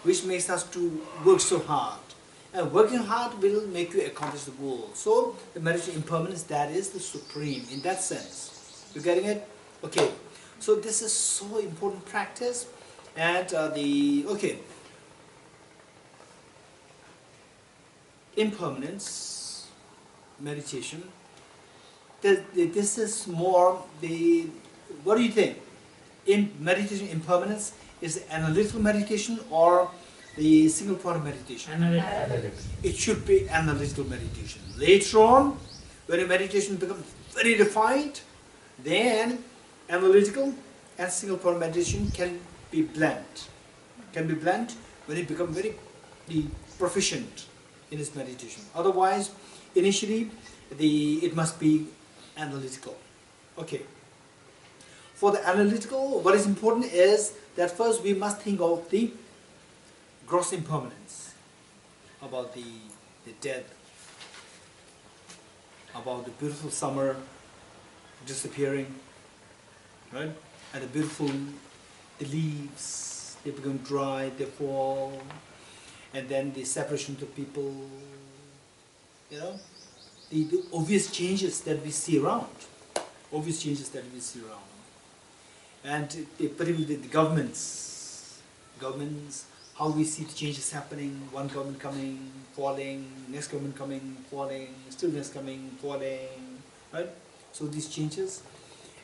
which makes us to work so hard. And working hard will make you accomplish the goal. So the meditation impermanence, that is the supreme in that sense. You getting it? Okay. So this is so important practice. And impermanence meditation. This is more the, what do you think? In meditation impermanence is analytical meditation or the single point meditation? Analytical. It should be analytical meditation. Later on, when a meditation becomes very refined, then analytical and single point meditation can be blent. Can be blent when it becomes very proficient in its meditation. Otherwise, initially, it must be analytical. Okay. For the analytical, what is important is that first we must think of the gross impermanence, about the death, about the beautiful summer disappearing, right? And the beautiful, the leaves, they become dry, they fall, and then the separation of people, you know, the obvious changes that we see around, and particularly the governments, how we see the changes happening, one government coming, falling, next government coming, falling, still next coming, falling, right? So these changes.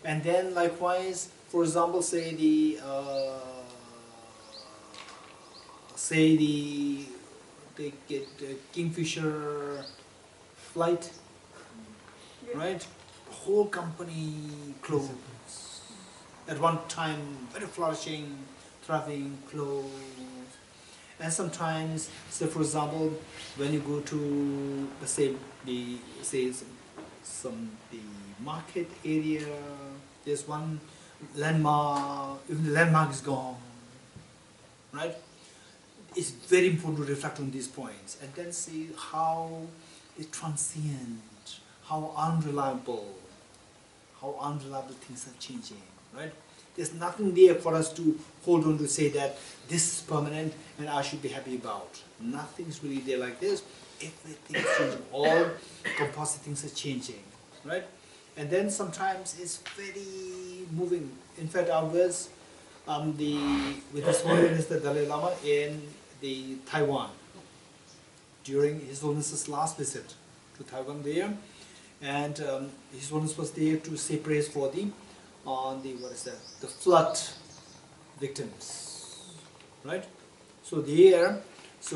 And then likewise, for example, say the Kingfisher flight, right? The whole company closed. At one time, very flourishing, thriving, closed. And sometimes, say for example, when you go to, let's say the market area, there's one landmark, even the landmark is gone, right? It's very important to reflect on these points and then see how it's transient, how unreliable things are changing, right? There's nothing there for us to hold on to say that this is permanent and I should be happy about. Nothing's really there like this. Everything is changing. All composite things are changing, right? And then sometimes it's very moving. In fact, I was with His Holiness the Dalai Lama in Taiwan during His Holiness's last visit to Taiwan there, and His Holiness was there to say prayers for the flood victims, right? So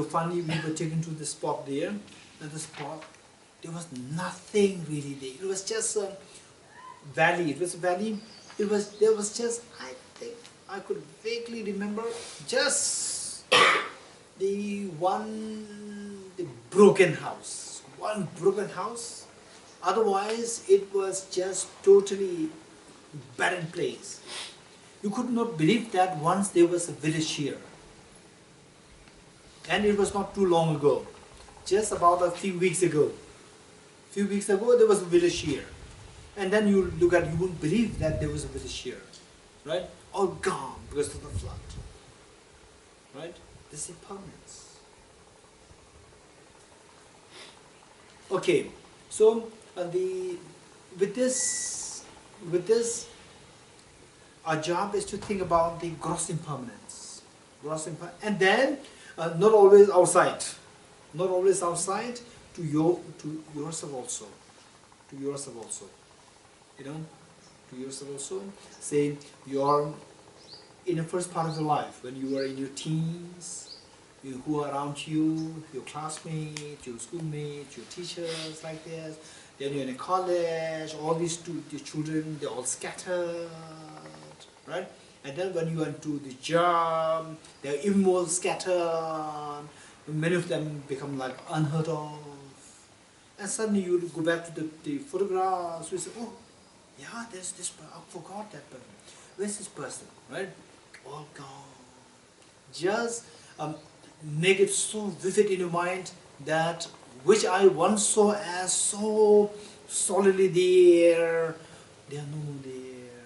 finally we were taken to the spot there, and the spot, there was nothing really there. It was just a valley. There was just, I think I could vaguely remember, just the broken house. One broken house. Otherwise, it was just totally barren place. You could not believe that once there was a village here. And it was not too long ago. Just about a few weeks ago. There was a village here. And then you look at, you wouldn't believe that there was a village here. Right? All gone because of the flood. Right? This is impermanence. Okay, so with this, our job is to think about the gross impermanence. And then, not always outside. To yourself also. You know, to yourself also. Say you are in the first part of your life, when you are in your teens, who are around you, your classmates, your schoolmates, your teachers, like this. Then you're in a college, all these children, they're all scattered, right? And then when you enter the job, they're even more scattered. Many of them become like unheard of. And suddenly you go back to the photographs, we say, oh, yeah, there's this person, I forgot that person. Where's this person, right? All gone. Just make it so vivid in your mind that which I once saw as so solidly there, they are no more there,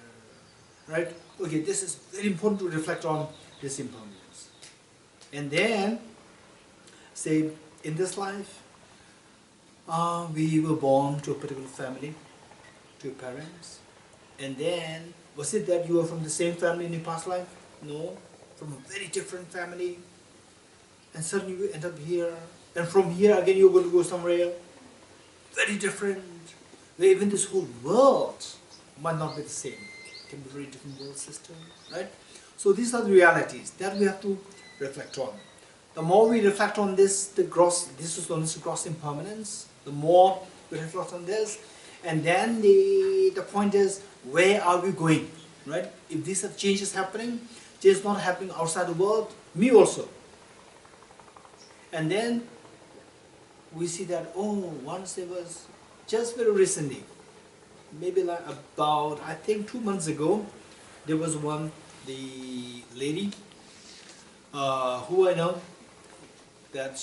right? Okay, this is very important to reflect on this impermanence. And then, say, in this life, we were born to a particular family, to your parents. And then, was it that you were from the same family in your past life? No, from a very different family. And suddenly you end up here. And from here again you're going to go somewhere else. Very different. Where even this whole world might not be the same. It can be a very different world system, right? So these are the realities that we have to reflect on. The more we reflect on this, this is known as the gross impermanence. The more we reflect on this, and then the point is, where are we going, right? If these are changes happening, change not happening outside the world, me also. And then we see that, oh, once there was, just very recently, maybe like about, I think 2 months ago, there was the lady who I know, that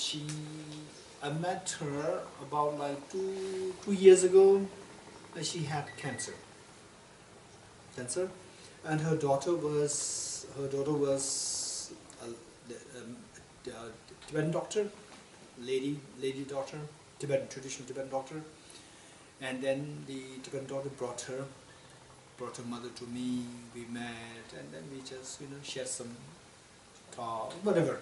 I met her about like two years ago, and she had cancer, and her daughter was a Tibetan doctor, lady doctor, traditional Tibetan doctor, and then the Tibetan doctor brought her mother to me. We met, and then we just shared some talk, whatever.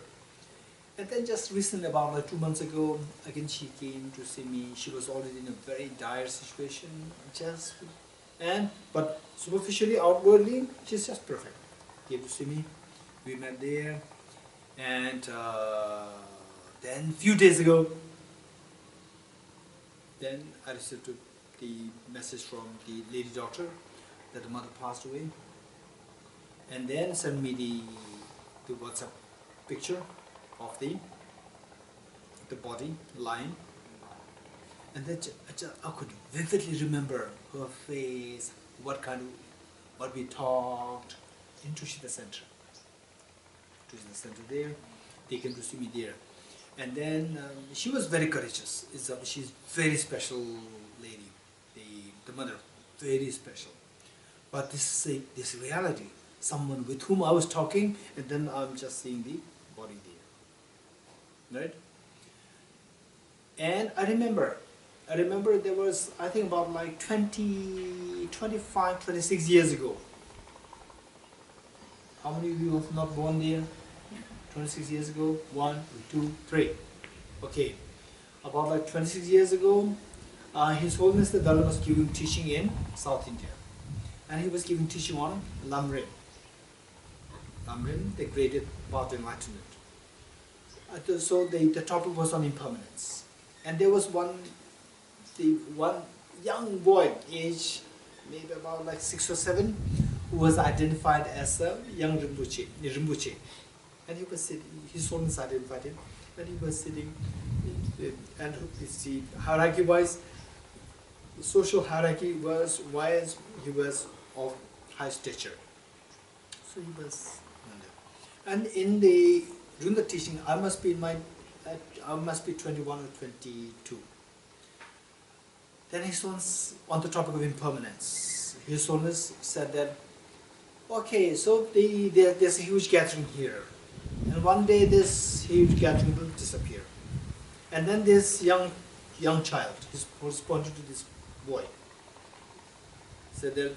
And then just recently, about like 2 months ago, again she came to see me. She was already in a very dire situation, but superficially, outwardly, she's just perfect. Came to see me. We met there, and then few days ago, then I received the message from the lady doctor that the mother passed away, and then sent me the WhatsApp picture of the body lying, and then I could vividly remember her face, what we talked in Bodhichitta Center. Bodhichitta Center there, they came to see me there, and then she was very courageous. She's very special lady, the mother, very special. But this reality, someone with whom I was talking, and then I'm just seeing the body there, right? And I remember there was, I think about like 25, 26 years ago. How many of you have not born there? 26 years ago? 1, 2, 3. Okay. About like 26 years ago, His Holiness the Dalai was giving teaching in South India. And he was giving teaching on Lamrim. Lamrim, the graded path to enlightenment. So the topic was on impermanence. And there was one young boy, age maybe about like 6 or 7, who was identified as a young Rinpoche. And he was sitting, His Holiness identified him, and he was sitting, and the hierarchy-wise, the social hierarchy was, he was of high stature. So he was, and during the teaching, I must be 21 or 22. Then His Holiness, on the topic of impermanence, His Holiness said that, okay, so there's a huge gathering here, and one day this huge gathering will disappear. And then this young child, he pointed to this boy, said that,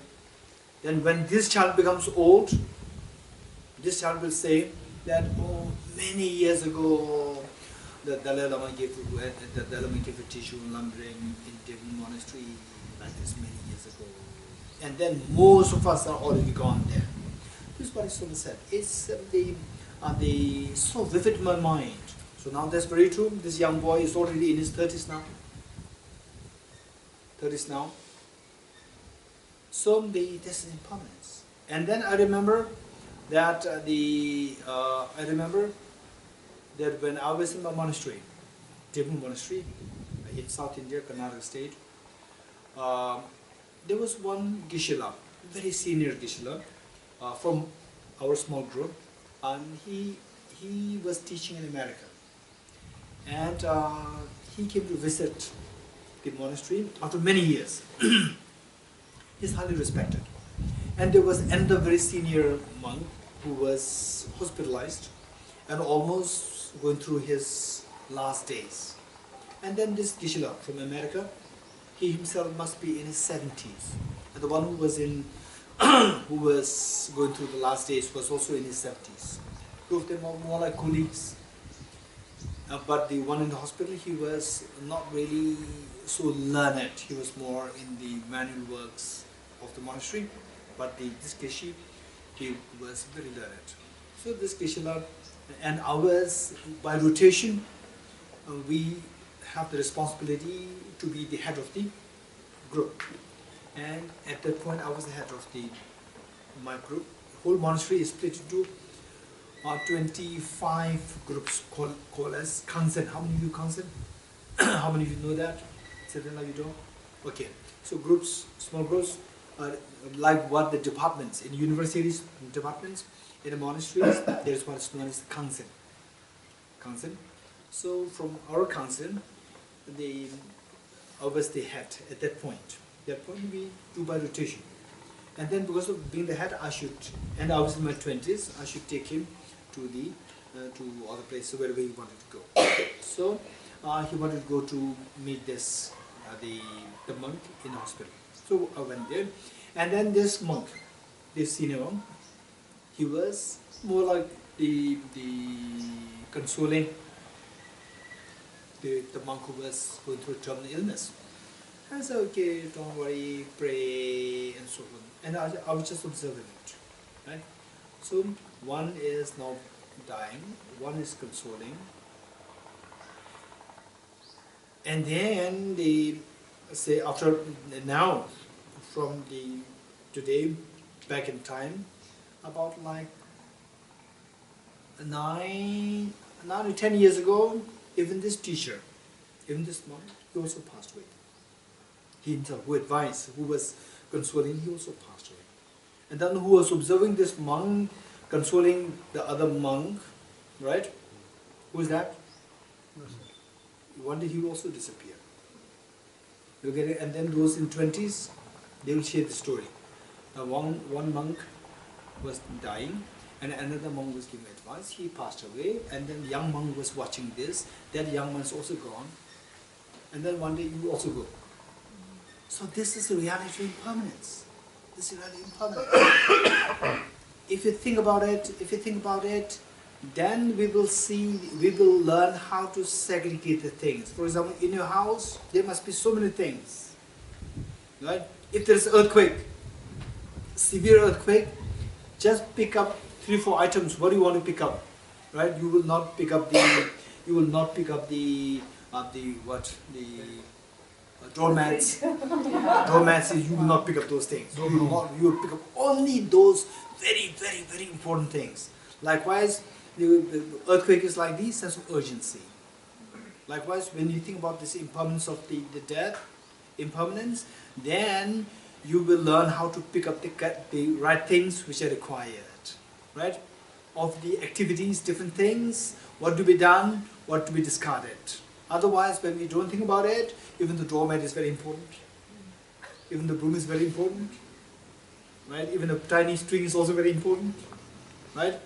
then when this child becomes old, this child will say that, oh, many years ago, the Dalai Lama gave a teaching on Lamrim in Devon Monastery, like this many years ago. And then most of us are already gone there. This is what His Holiness said. It's so vivid in my mind. So now that's very true. This young boy is already in his 30s now. So this is impermanence. And then I remember that when I was in my monastery, Damdul monastery in South India, Karnataka state, there was one Geshe, very senior Geshe, from our small group, and he was teaching in America, and he came to visit the monastery after many years. He's highly respected, and there was another very senior monk who was hospitalized, and almost going through his last days. And then this Geshe from America, he himself must be in his 70s. And the one who was in, who was going through the last days was also in his 70s. Two of them are more like colleagues. But the one in the hospital, he was not really so learned. He was more in the manual works of the monastery. But this Geshe, he was very learned. So this Geshe and ours, by rotation, we have the responsibility to be the head of the group. And at that point, I was the head of my group. The whole monastery is split into 25 groups called as Kansen. How many of you Kansen? How many of you know that? Certainly you don't? Okay. So groups, small groups, like what the departments, in universities, departments, in the monasteries, there is what is known as Kansen. Kansen. So from our Kansen, I was the head at that point. That point we do by rotation. And then because of being the head, and I was in my 20s, I should take him to to other places wherever he wanted to go. So he wanted to go to meet this the monk in the hospital. So I went there, and then this monk, this senior monk, he was more like the consoling the monk who was going through terminal illness. I said, okay, don't worry, pray, and so on. And I was just observing it, right? So one is now dying, one is consoling, and then they say after now, from today back in time, about like 9 to 10 years ago, even this teacher, even this monk, he also passed away. He himself, who advised, who was consoling, he also passed away. And then who was observing this monk consoling the other monk, right? Who is that? One day he will also disappear. You get it? And then those in 20s, they will share the story. Now one monk was dying, and another monk was giving advice. He passed away, and then the young monk was watching this. That young man is also gone. And then one day you also go. So this is the reality of impermanence. This is reality of impermanence. If you think about it, then we will learn how to segregate the things. For example, in your house, there must be so many things. Right? If there is an earthquake, severe earthquake, just pick up 3-4 items. What do you want to pick up? Right? You will not pick up the doormats. Doormats, you will not pick up those things. You will pick up only those very, very, very important things. Likewise, the earthquake is like the sense of urgency. Likewise, when you think about this impermanence of the death, impermanence, then you will learn how to pick up the right things which are required. Right? Of the activities, different things, what to be done, what to be discarded. Otherwise, when we don't think about it, even the doormat is very important. Even the broom is very important. Right? Even a tiny string is also very important. Right?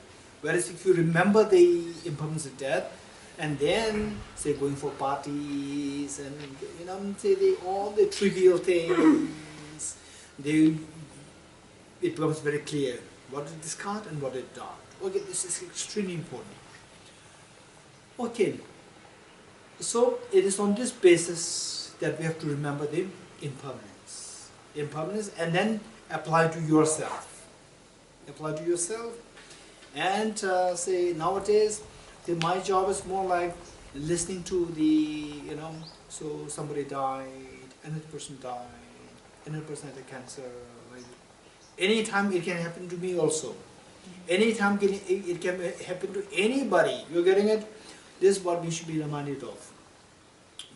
Whereas if you remember the impermanence of death, and then say going for parties and say all the trivial things, it becomes very clear what to discard and what to adopt. Okay, this is extremely important. Okay, so it is on this basis that we have to remember the impermanence, and then apply to yourself. Apply to yourself, and say nowadays, my job is more like listening to so somebody died, another person died, another person had a cancer. Like, anytime it can happen to me also. Anytime it can happen to anybody. You're getting it? This is what we should be reminded of.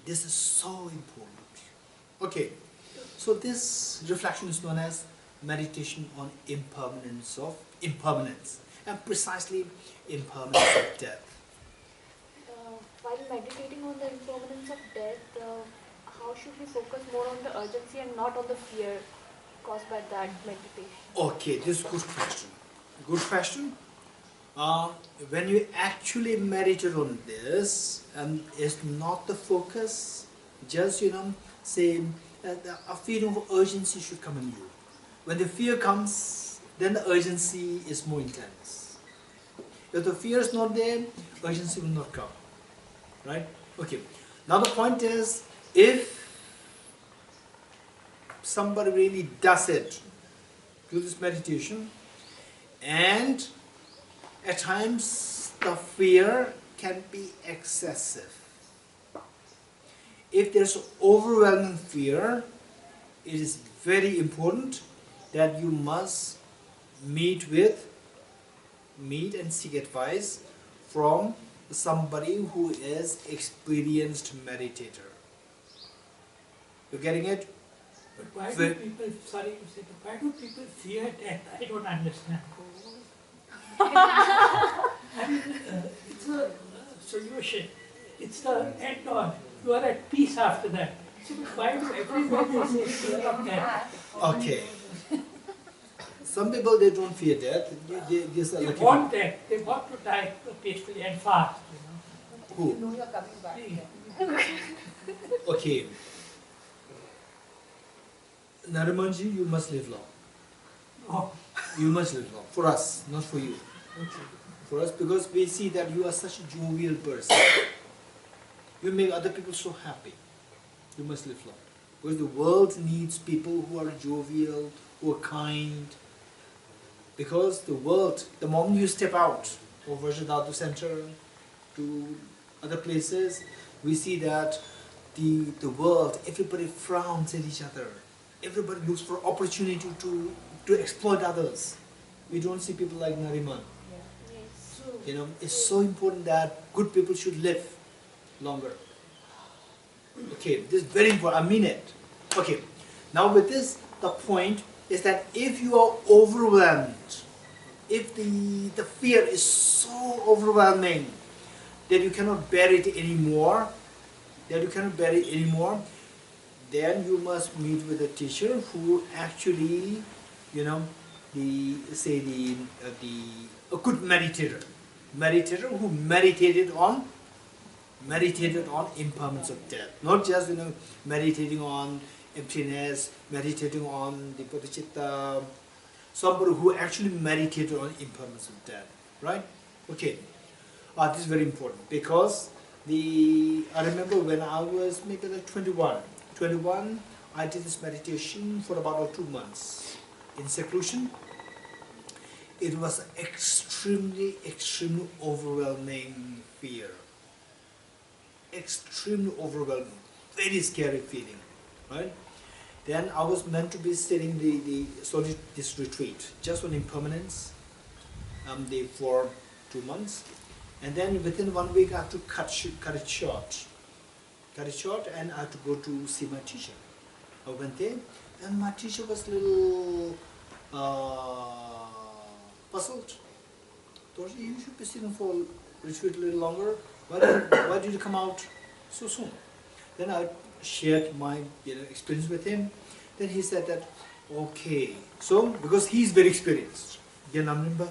This is so important. Okay, so this reflection is known as meditation on impermanence, and precisely impermanence of death. While meditating on the impermanence of death, how should we focus more on the urgency and not on the fear caused by that meditation? Okay, this is a good question. Good question. When you actually meditate on this, it's not the focus, just say a feeling of urgency should come in you. When the fear comes, then the urgency is more intense. If the fear is not there, urgency will not come. Right? Okay. Now the point is, if somebody really does it, do this meditation, and at times the fear can be excessive. If there's overwhelming fear, it is very important that you must meet and seek advice from somebody who is experienced meditator. You're getting it? But why do people, sorry to say, but why do people fear death? I don't understand. I mean, it's a solution. It's the end on. You are at peace after that. So why do everybody say fear of death? Okay. Some people, they don't fear death. They want death. They want to die peacefully and fast. Who? You know you're coming back. Okay. Narimanji, you must live long. Oh. You must live long. For us, not for you. For us, because we see that you are such a jovial person. You make other people so happy. You must live long. Because the world needs people who are jovial, who are kind. Because the world, the moment you step out of Vajradhatu Center to other places, we see that the world, everybody frowns at each other. Everybody looks for opportunity to exploit others. We don't see people like Nariman. Yes. It's so important that good people should live longer. Okay, this is very important. I mean it. Okay, now with this, the point is that if you are overwhelmed, if the fear is so overwhelming that you cannot bear it anymore, then you must meet with a teacher who actually, a good meditator who meditated on impermanence of death, not just meditating on emptiness, meditating on the bodhicitta, somebody who actually meditated on impermanence of death, right? Okay, this is very important because I remember when I was maybe like 21, I did this meditation for about 2 months in seclusion. It was extremely overwhelming fear. Extremely overwhelming, very scary feeling, right? Then I was meant to be sitting this retreat, just on impermanence, for 2 months, and then within 1 week I had to cut it short, and I had to go to see my teacher. I went there, and my teacher was a little puzzled. Dorji, you should be sitting for retreat a little longer. Why did you come out so soon? Then I shared my experience with him. Then he said that, okay, so because he's very experienced, remember,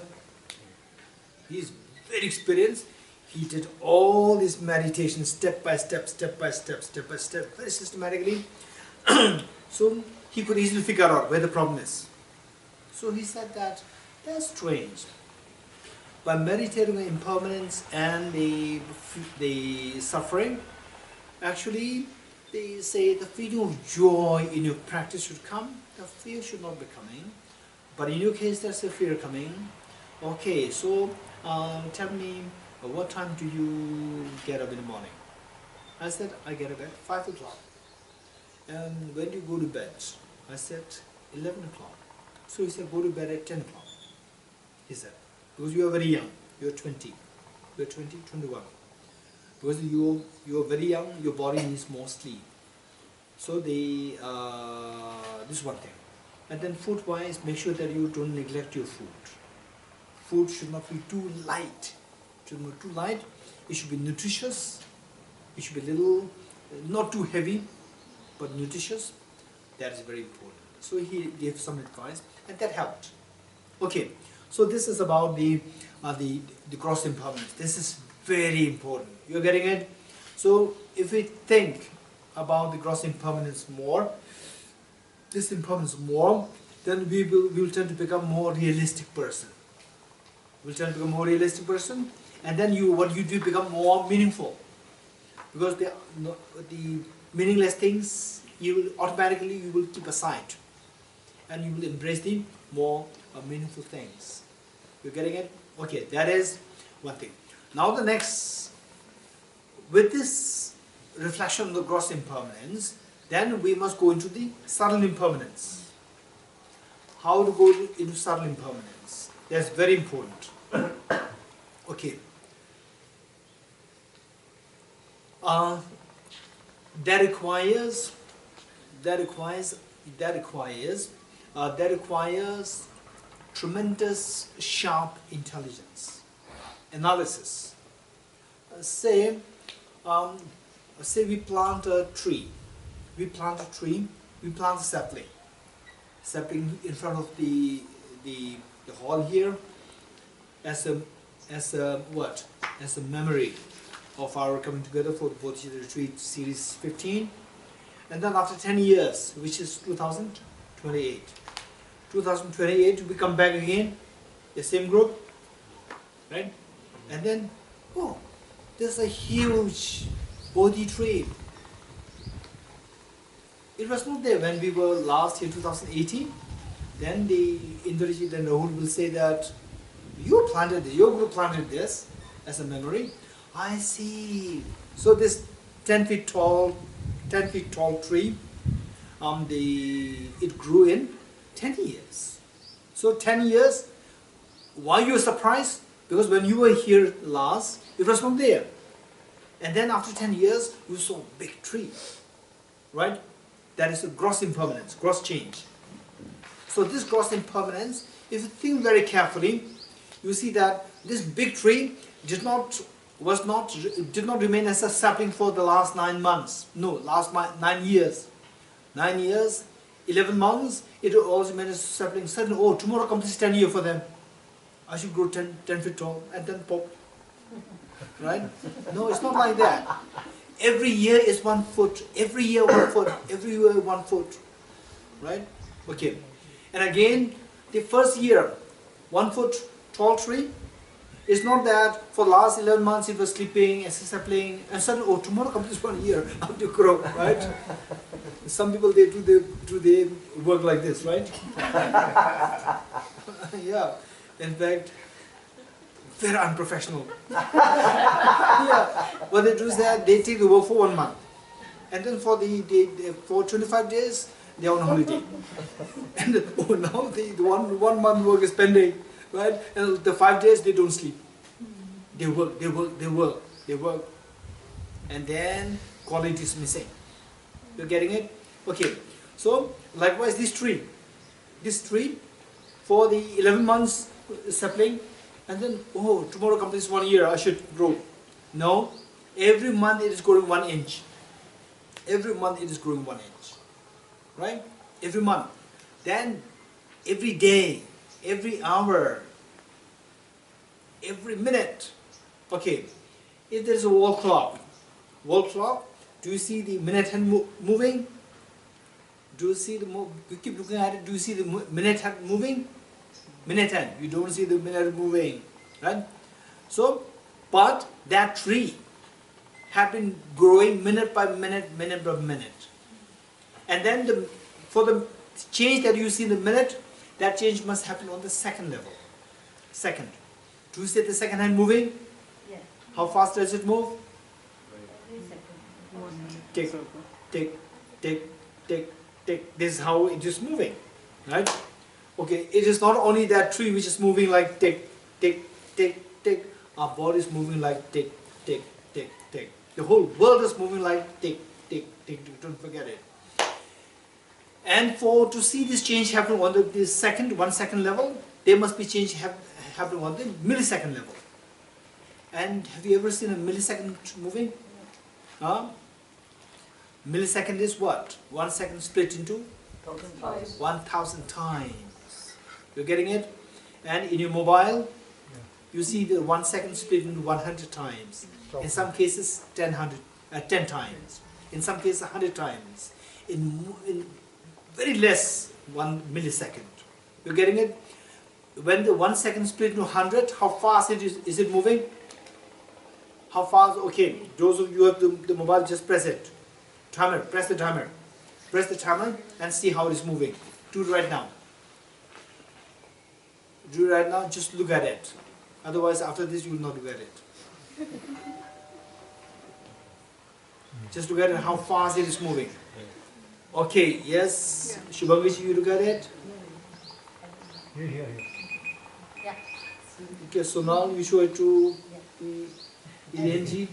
he's very experienced. He did all this meditation step by step, very systematically. So he could easily figure out where the problem is. So he said that, that's strange. By meditating on impermanence and the suffering, actually they say the feeling of joy in your practice should come. The fear should not be coming. But in your case, there's a fear coming. Okay, so tell me, what time do you get up in the morning? I said, I get up at 5 o'clock. And when do you go to bed? I said, 11 o'clock. So he said, go to bed at 10 o'clock. He said, because you are very young, you are 20, 21. Because you are very young, your body needs more sleep. So this is one thing. And then food-wise, make sure that you don't neglect your food. Food should not be too light. It should not be too light. It should be nutritious. It should be not too heavy, but nutritious. That is very important. So he gave some advice, and that helped. Okay. So this is about the gross impermanence. This is very important. You're getting it? So if we think about the gross impermanence more, this impermanence more, then we will tend to become more realistic person. We'll tend to become more realistic person, and then what you do become more meaningful. Because the meaningless things you will keep aside, and you will embrace the more meaningful things. You're getting it? Okay, that is one thing. Now the next, with this reflection on the gross impermanence, then we must go into the subtle impermanence. How to go into subtle impermanence? That's very important. Okay. That requires tremendous sharp intelligence, analysis. Say we plant a tree. We plant a sapling in front of the hall here as a memory of our coming together for the Bodhichitta Retreat Series 15. And then after 10 years, which is 2028, we come back again, the same group, right? And then, oh, there's a huge Bodhi tree. It was not there when we were last in 2018. Then the Dorji and Rahul will say that you planted this, your group planted this as a memory. I see. So this 10 feet tall tree, it grew in 10 years. So 10 years. Why you were surprised? Because when you were here last, it was not there. And then after 10 years, you saw a big tree, right? That is a gross impermanence, gross change. So this gross impermanence, if you think very carefully, you see that this big tree did not remain as a sapling for the last 9 months. No, last 9 years. 9 years, 11 months, it also remained as a sapling. Suddenly, oh, tomorrow completes 10 years for them. I should grow 10 feet tall and then pop. Right? No, it's not like that. Every year is 1 foot. Every year 1 foot. Every year 1 foot. Right? Okay. And again, the first year, 1 foot tall tree. It's not that for the last 11 months it was sleeping, as a sapling, and suddenly, oh, tomorrow completes 1 year, I have to grow, right? Some people, they do work like this, right? Yeah. In fact, very unprofessional. Yeah. What they do is that they take the work for 1 month, and then for for 25 days they are on holiday, and then, oh, now the one month work is pending, right? And the 5 days they don't sleep. They work, and then quality is missing. You're getting it? Okay. So likewise, this tree, for the 11 months sapling. And then, oh, tomorrow completes 1 year, I should grow. No, every month it is growing 1 inch. Every month it is growing 1 inch. Right? Every month. Then, every day, every hour, every minute. Okay, if there is a wall clock, do you see the minute hand moving? Do you see you keep looking at it, do you see the minute hand moving? Minute hand, you don't see the minute moving, right? So, but that tree had been growing minute by minute, minute by minute. And then for the change that you see in the minute, that change must happen on the second level. Second. Do you see the second hand moving? Yes. How fast does it move? Every second. Tick, tick, tick, tick, tick. This is how it is moving, right? Okay, it is not only that tree which is moving like tick, tick, tick, tick. Our body is moving like tick, tick, tick, tick. The whole world is moving like tick, tick, tick, tick. Don't forget it. And to see this change happen on the 1 second level, there must be change happening on the millisecond level. And have you ever seen a millisecond moving? Millisecond is what? 1 second split into 1,000 times. You're getting it? And in your mobile, you see the 1 second split into 100 times. In some cases, 10 times. In some cases, 100 times. In very less 1 millisecond. You're getting it? When the 1 second split into 100, how fast is it moving? How fast? Okay, those of you who have the mobile, just press it. Timer, press the timer. Press the timer and see how it is moving. Do it right now. Do it right now, just look at it. Otherwise, after this, you will not look at it. Just look at it, how fast it is moving. Okay, yes, Shubhangi, you look at it? Yeah. Okay, so now you show it to Actually, Ilenji.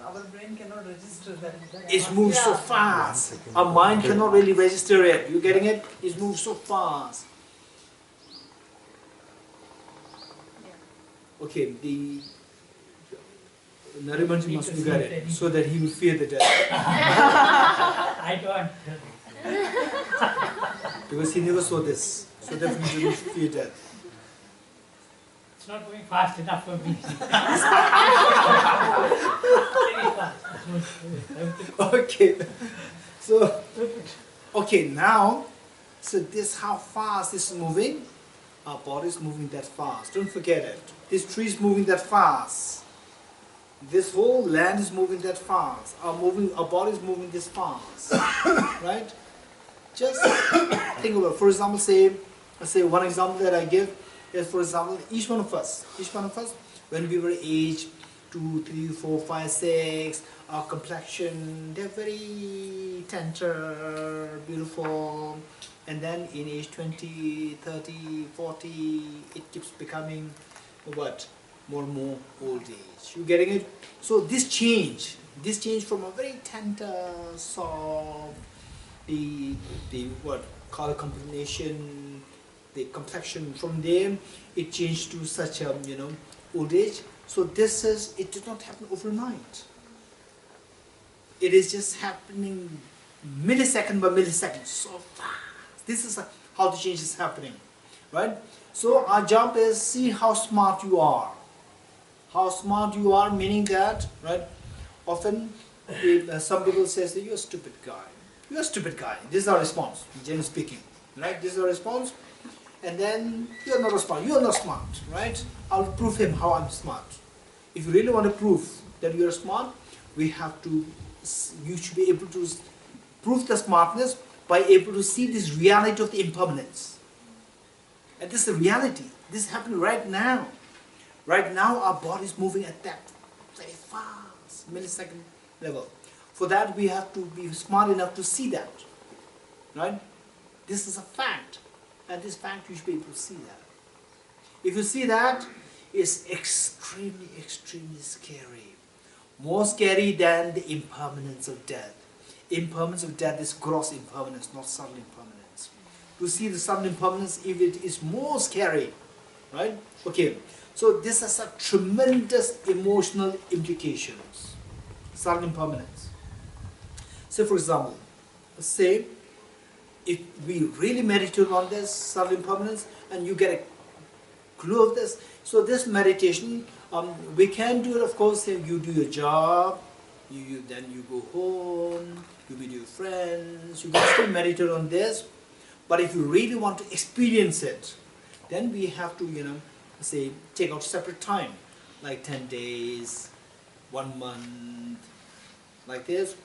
our brain cannot register that. It moves so fast. Our mind cannot really register it. You getting it? It moves so fast. Okay, the Narimanji must look at it so that he will fear the death. I don't. Because he never saw this. So definitely he will fear death. It's not going fast enough for me. Very fast. Okay. So, okay, now, so this how fast this is moving. Our body is moving that fast. Don't forget it. This tree is moving that fast. This whole land is moving that fast. Our body is moving this fast. Right? Just think about it. For example, say one example that I give is, for example, each one of us, when we were aged 2, 3, 4, 5, 6, our complexion, they're very tender, beautiful. And then in age 20, 30, 40, it keeps becoming what? More and more old age. You getting it? So this change from a very tender, soft, the what color combination, the complexion, from there it changed to such a old age. So it did not happen overnight. It is just happening millisecond by millisecond, so fast. This is how the change is happening, right? So our job is see how smart you are. How smart you are, meaning that, right? Often some people say that you're a stupid guy. You're a stupid guy. This is our response, generally speaking, right? This is our response. And then you're not smart. You're not smart, right? I'll prove him how I'm smart. If you really want to prove that you're smart, you should be able to prove the smartness by able to see this reality of the impermanence. And this is the reality. This is happening right now. Right now our body is moving at that very fast millisecond level. For that we have to be smart enough to see that. Right? This is a fact. And this fact you should be able to see that. If you see that, it's extremely, extremely scary. More scary than the impermanence of death. Impermanence of death is gross impermanence, not subtle impermanence. To see the subtle impermanence, if it is more scary, right? Okay, so this has a tremendous emotional implications. Subtle impermanence. So for example, say if we really meditate on this subtle impermanence and you get a clue of this, so this meditation, we can do it, of course, you do your job, then you go home, you meet your friends, you can still meditate on this. But if you really want to experience it, then we have to, say, take out separate time, like 10 days, 1 month, like this.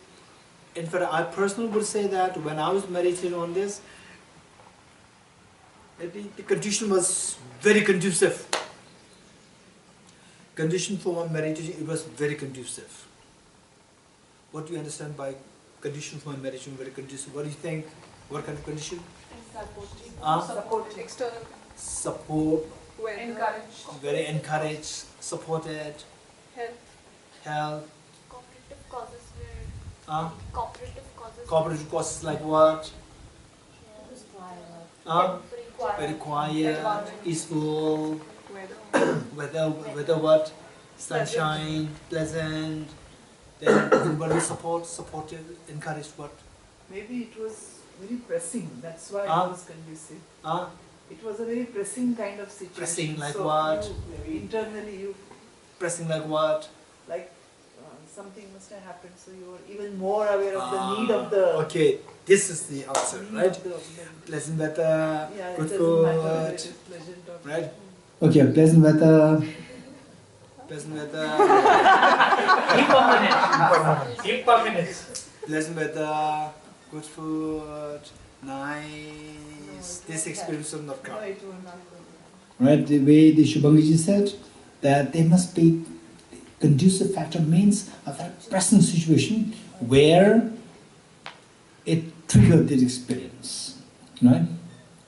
In fact, I personally would say that when I was meditating on this, the condition was very conducive. Condition for my meditation, it was very conducive. What do you understand by condition for my meditation, very conducive? What do you think? What kind of condition? Support, external Support, encourage, very encouraged, supported, help. Cooperative causes where cooperative Cooperative causes like what? Very quiet, peaceful, weather what? Sunshine, pleasant. Then everybody supported, encouraged what? maybe it was very pressing, that's why it was conducive. It was a very pressing kind of situation. Pressing like so what? You, internally you, Pressing like what? like something must have happened, so you were even more aware of the need of the... Okay, this is the answer, need right? of the- Pleasant weather, Yeah, good it doesn't matter whether food, it is pleasant or... right? Okay, pleasant weather. Pleasant weather. Impermanence. Impermanence. Pleasant weather, good food, nice. This experience will not No, come. it will not go. Right, the way the Shubhangiji said that there must be conducive factor means a very present situation where it triggered this experience, right?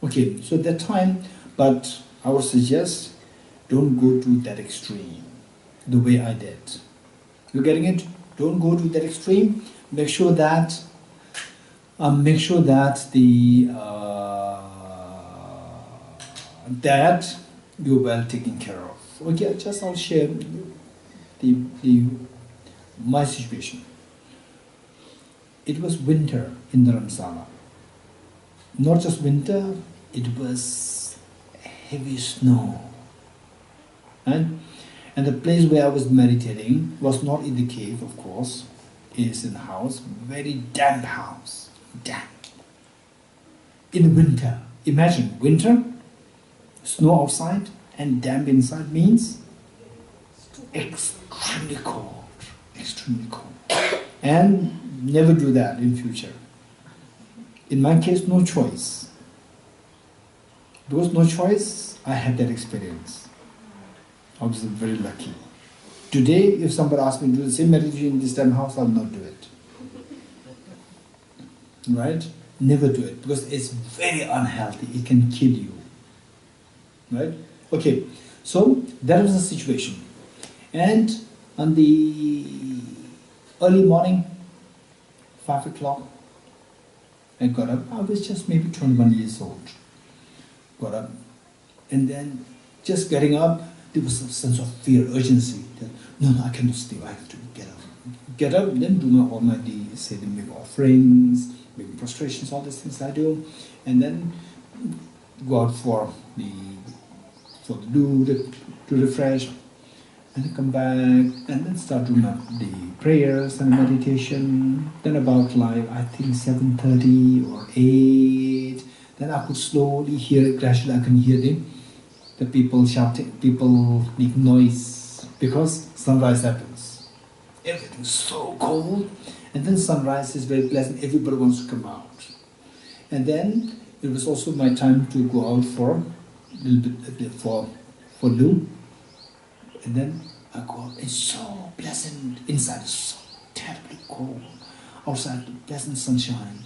Okay, so at that time, but I would suggest don't go to that extreme, the way I did. You getting it? Don't go to that extreme. Make sure that the that you're well taken care of. Okay, just I'll share my situation. It was winter in Dharamsala. Not just winter, it was heavy snow. And the place where I was meditating was not in the cave, of course. It is in a house, very damp house. Damp. In winter. Imagine winter, snow outside and damp inside means extremely cold. Extremely cold. And never do that in future. In my case, no choice. Because no choice, I had that experience. I was very lucky. Today, if somebody asks me to do the same meditation in this damn house, I'll not do it. Right? Never do it, because it's very unhealthy. It can kill you. Right? Okay, so that was the situation. And on the early morning, 5 o'clock, I got up. I was just maybe 21 years old. Got up. And then just getting up, there was a sense of fear, urgency. That, no, I cannot sleep. I have to get up. Get up, then do all my deeds, say the make offerings, make prostrations, all these things I do. And then go out for the to refresh. And then come back, and then start doing the prayers and meditation. Then about like, I think 7:30 or 8, then I could slowly hear it, gradually I can hear the people shouting, people make noise, because sunrise happens. Everything's so cold, and then sunrise is very pleasant, everybody wants to come out. And then it was also my time to go out for a little bit, for loo. And then I go out, it's so pleasant, inside is so terribly cold, outside pleasant sunshine.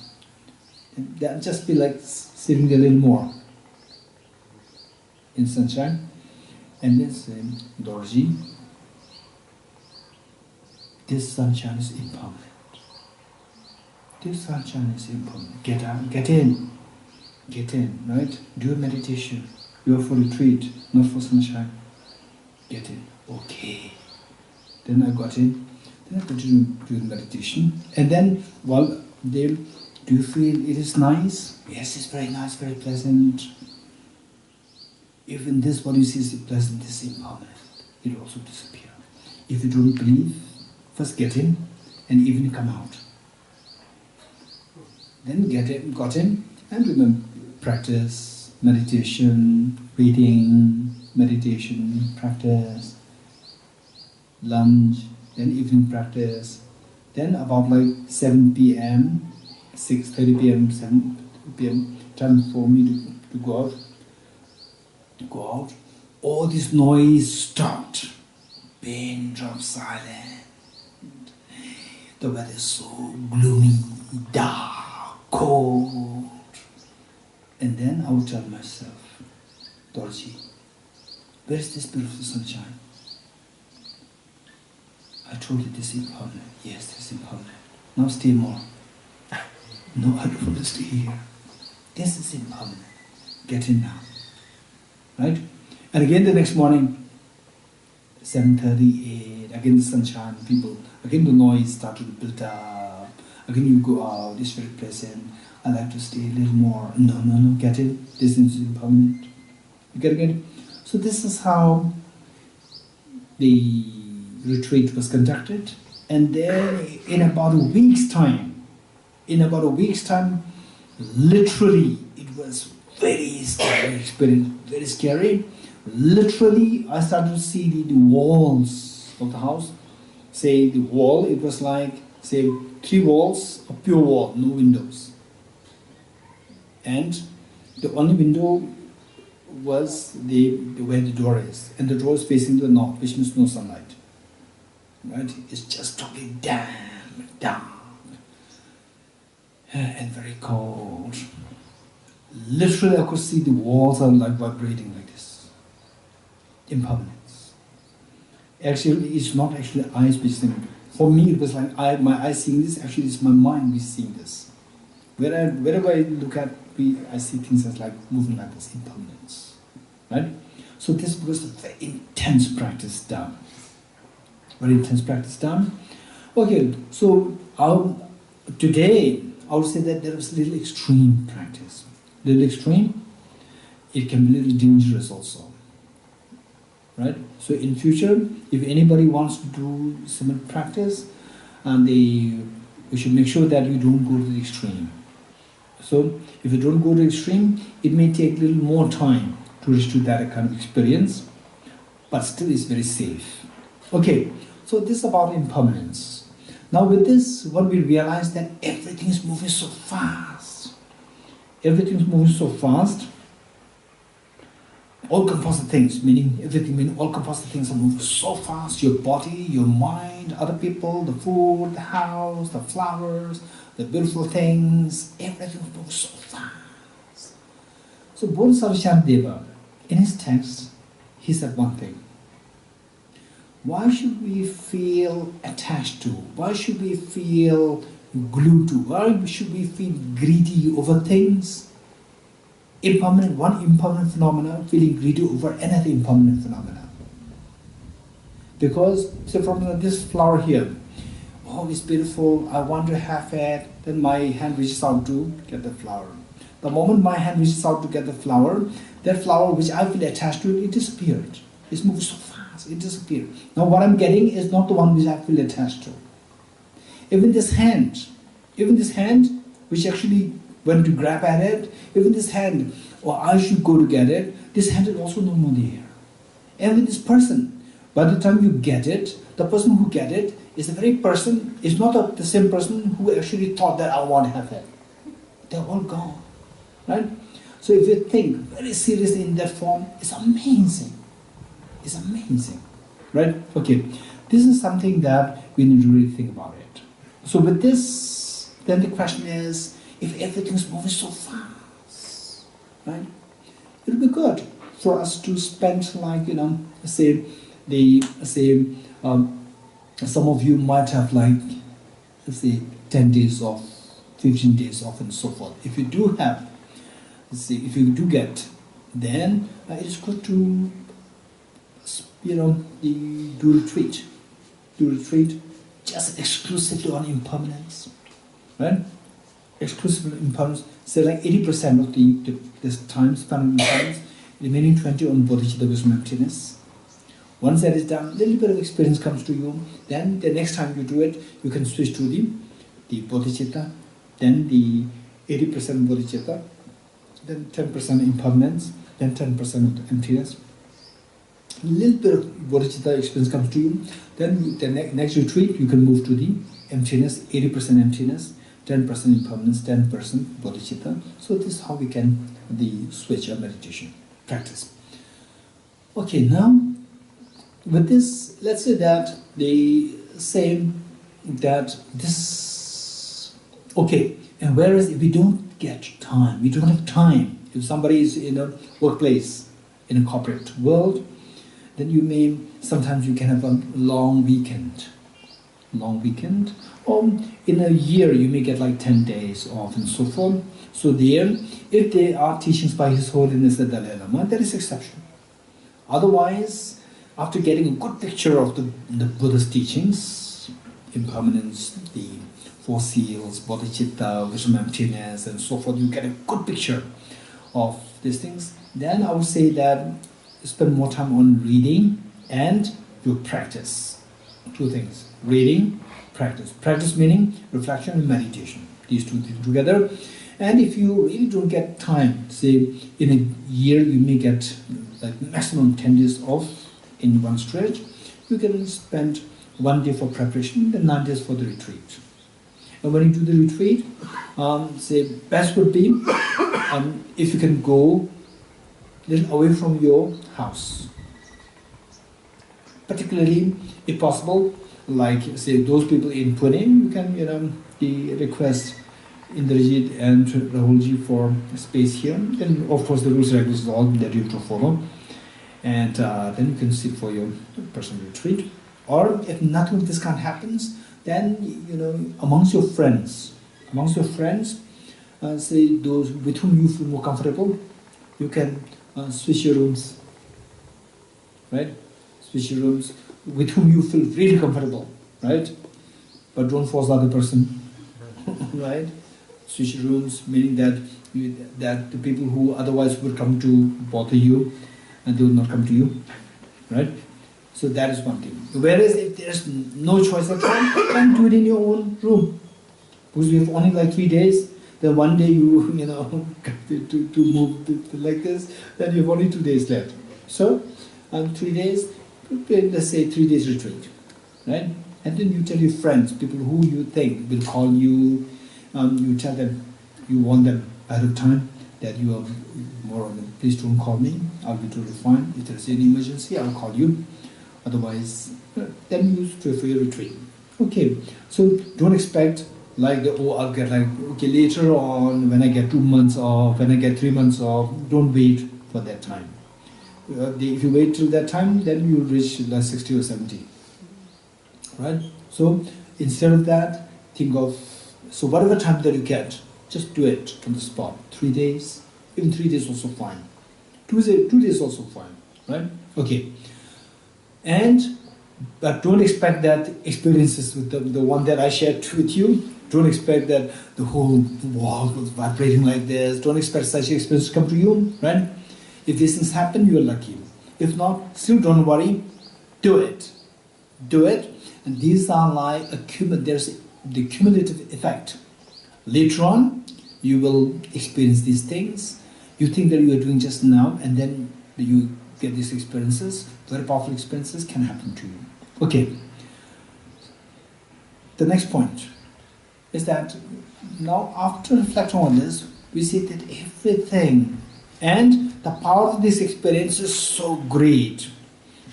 And then just be like sitting a little more in sunshine. And then say, Dorji, this sunshine is impermanent. This sunshine is impermanent. Get out, get in, right? Do a meditation. You are for retreat, not for sunshine. Get in. Okay. Then I got in. Then I continued doing meditation. And then, well, do you feel it is nice? Yes, it's very nice, very pleasant. Even this, what you see is pleasant, is impermanent. It will also disappear. If you don't believe, first get in, and even come out. Then got in, and remember, practice meditation, reading, meditation, practice, lunch, then evening practice. Then about like 7 p.m., 6:30 p.m., 7 p.m., time for me to go out. All this noise stopped. Pin dropped silent. The weather is so gloomy, dark, cold. And then I would tell myself, Dorji, where is this beautiful sunshine? I told you this is impermanent. Yes, this is impermanent. Now stay more. No, I don't want to stay here. This is impermanent. Get in now. Right? And again the next morning, 7:30, 8, again the sunshine, people, again the noise started to build up. Again, you go out, it's very pleasant. I like to stay a little more. No, get it. This is impermanent. You get it? So this is how the retreat was conducted. And then in about a week's time, literally, it was very scary experience, very scary. Literally, I started to see the walls of the house. Say the wall, it was like, say, 3 walls, a pure wall, no windows. And the only window was where the door is. And the door is facing the north, which means no sunlight. Right? It's just totally damp, and very cold. Literally, I could see the walls are like vibrating like this. Impermanence. Actually, it's not actually eyes which seeing. For me, it was like my eyes seeing this. Actually, it's my mind which seeing this. Wherever I look at, I see things as like moving like this, impermanence. Right? So this was a very intense practice done. Very intense practice done. Okay, so today I would say that there was a little extreme practice. Little extreme, it can be a little dangerous also. Right? So in future, if anybody wants to do similar practice, we should make sure that you don't go to the extreme. So if you don't go to the extreme, it may take a little more time to reach to that kind of experience, but still it's very safe. Okay, so this is about impermanence. Now with this, what we realize that everything is moving so fast. Everything is moving so fast. All composite things, meaning all composite things are moving so fast. Your body, your mind, other people, the food, the house, the flowers, the beautiful things, everything is moving so fast. So Bodhisattva Deva, in his text, he said one thing. Why should we feel attached to? Why should we feel glued to? Why should we feel greedy over things? One impermanent phenomena, feeling greedy over another impermanent phenomena. Because, say from this flower here, oh, it's beautiful, I want to have it, then my hand reaches out to get the flower. The moment my hand reaches out to get the flower, that flower which I feel attached to, it disappeared. It's moving so fast, it disappeared. Now what I'm getting is not the one which I feel attached to. Even this hand, which actually went to grab at it, even this hand, or I should go to get it, this hand is also no more there. Even this person, by the time you get it, the person who get it is the very person, is not the same person who actually thought that I want to have it. They're all gone. Right? So if you think very seriously in that form, it's amazing. It's amazing. Right? Okay. This is something that we need to really think about it. So with this, then the question is, if everything's moving so fast, right? It'll be good for us to spend like, some of you might have like, let's say 10 days off, 15 days off and so forth. If you do have, if you do get, then it's good to, do retreat. Do retreat just exclusively on impermanence, right? Exclusively impermanence. Say like 80% of this time spent on impermanence, remaining 20 on Bodhichitta Wisdom emptiness. Once that is done, a little bit of experience comes to you, then the next time you do it, you can switch to the Bodhichitta, then the 80% Bodhichitta, then 10% impermanence, then 10% of the emptiness. A little bit of Bodhichitta experience comes to you, then the next retreat you can move to the emptiness, 80% emptiness, 10% impermanence, 10% Bodhichitta. So this is how we can switch our meditation practice. Okay, now with this, let's say that they say that this, okay, and whereas if we don't get time, we don't have time, if somebody is in a workplace, in a corporate world, then sometimes you can have a long weekend, or in a year you may get like 10 days off and so forth. So there, if there are teachings by His Holiness the Dalai Lama, that is exception. Otherwise, after getting a good picture of the Buddha's teachings, impermanence, the four seals, bodhicitta, wisdom, emptiness, and so forth. You get a good picture of these things. Then I would say that spend more time on reading and your practice. Two things: reading, practice. Practice meaning reflection and meditation. These two things together. And if you really don't get time, say in a year you may get like maximum 10 days off in one stretch, you can spend 1 day for preparation and 9 days for the retreat. And when you do the retreat, say best would be if you can go a little away from your house. Particularly, if possible, like say those people in Pune, you can request Indrajit and Rahulji for space here. And of course the rules and regulations all that you have to follow. And then you can sit for your personal retreat. Or if nothing of this kind happens, then amongst your friends, say those with whom you feel more comfortable, you can switch your rooms, right? Switch your rooms with whom you feel really comfortable, right? But don't force the other person, right? Switch rooms, meaning that the people who otherwise would come to bother you, and they will not come to you, right? So that is one thing. Whereas if there's no choice at all, then do it in your own room. Because you have only like 3 days, then one day you to move like this, then you have only 2 days left. So, 3 days, let's say 3 days retreat, right? And then you tell your friends, people who you think will call you, you tell them, you warn them ahead of time that you are more on them, please don't call me, I'll be totally fine. If there's any emergency, I'll call you. Otherwise, then you stay for your retreat. Okay, so don't expect like, I'll get like, okay, later on when I get 2 months off, when I get 3 months off, don't wait for that time. If you wait till that time, then you reach like 60 or 70. Right? So instead of that, think of, so whatever time that you get, just do it on the spot. 3 days, even 3 days also fine. 2 days also fine, right? Okay. But don't expect that experiences with the one that I shared with you, don't expect that the whole wall was vibrating like this. Don't expect such experience to come to you, right? If these things happen, you're lucky. If not, still don't worry. Do it. Do it. And these are like there's the cumulative effect. Later on, you will experience these things. You think that you are doing just now, and then you get these experiences. Very powerful experiences can happen to you. Okay. The next point is that now after reflecting on this, we see that everything and the power of this experience is so great.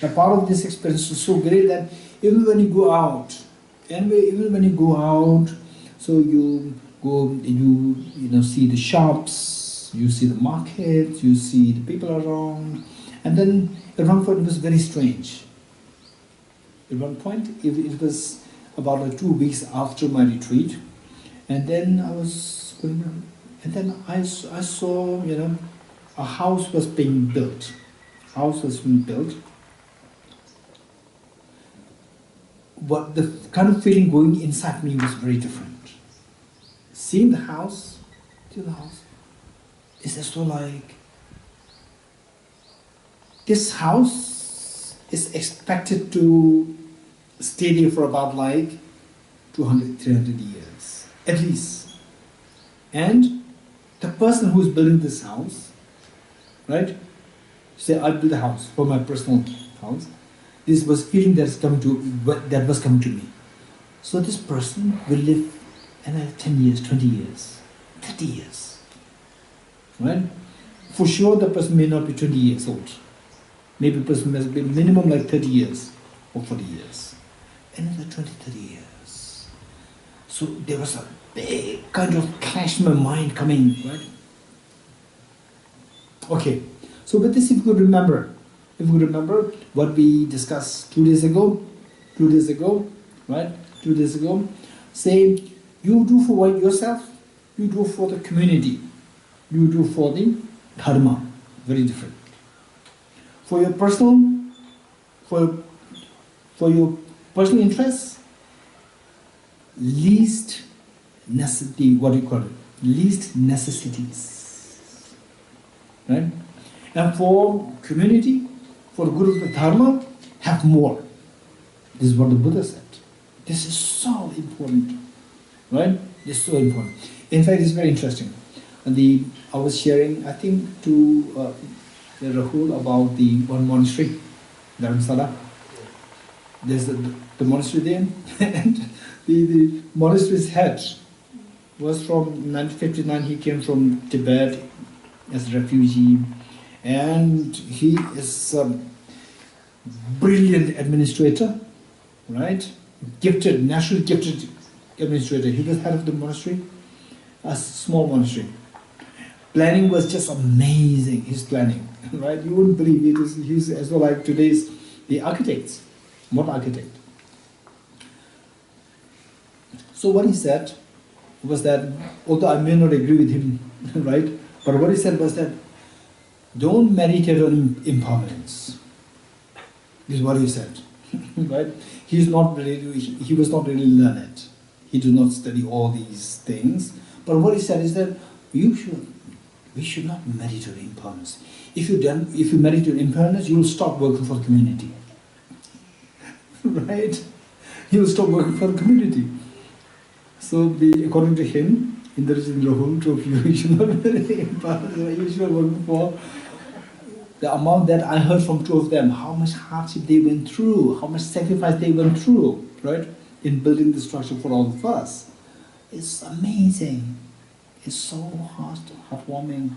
The power of this experience is so great that even when you go out, so you go, you see the shops, you see the markets, you see the people around, and then at one point it was very strange. At one point, it was about like 2 weeks after my retreat, and then I was going on, and then I saw, a house was being built. But the kind of feeling going inside me was very different. Seeing the house, it's just so like, this house is expected to stay there for about like 200, 300 years, at least. And the person who is building this house, right, say I'll build a house for my personal house, this was feeling that was coming to me. So this person will live another 10 years, 20 years, 30 years, right? For sure the person may not be 20 years old. Maybe the person must be minimum like 30 years or 40 years. Another 20, 30 years. So there was a big kind of clash in my mind coming, right? Okay, so with this if you could remember what we discussed 2 days ago, right? 2 days ago, say you do for yourself, you do for the community, you do for the dharma, very different. For your personal interests, least necessity, what do you call it? Least necessities. Right? And for community, for Guru the Dharma, have more. This is what the Buddha said. This is so important. Right? This is so important. In fact, it's very interesting. I was sharing, I think, to Rahul about the one monastery, Dharamsala. There's the monastery there, and the monastery's head was from 1959. He came from Tibet as a refugee, and he is a brilliant administrator, right? Gifted, naturally gifted administrator. He was head of the monastery, a small monastery. Planning was just amazing, his planning, right? You wouldn't believe it. He's as well like today's the architects, modern architect. So what he said was that, although I may not agree with him, right? But what he said was that, don't meditate on impermanence. This is what he said, right? He was not really learned. He did not study all these things. But what he said is that we should not meditate on impermanence. If you meditate on impermanence, you will stop working for the community. Right? You will stop working for the community. So according to him, in the whole of you should not meditate on impermanence. You should work for the amount that I heard from two of them, how much hardship they went through, how much sacrifice they went through, right? In building the structure for all of us. It's amazing. It's so heartwarming,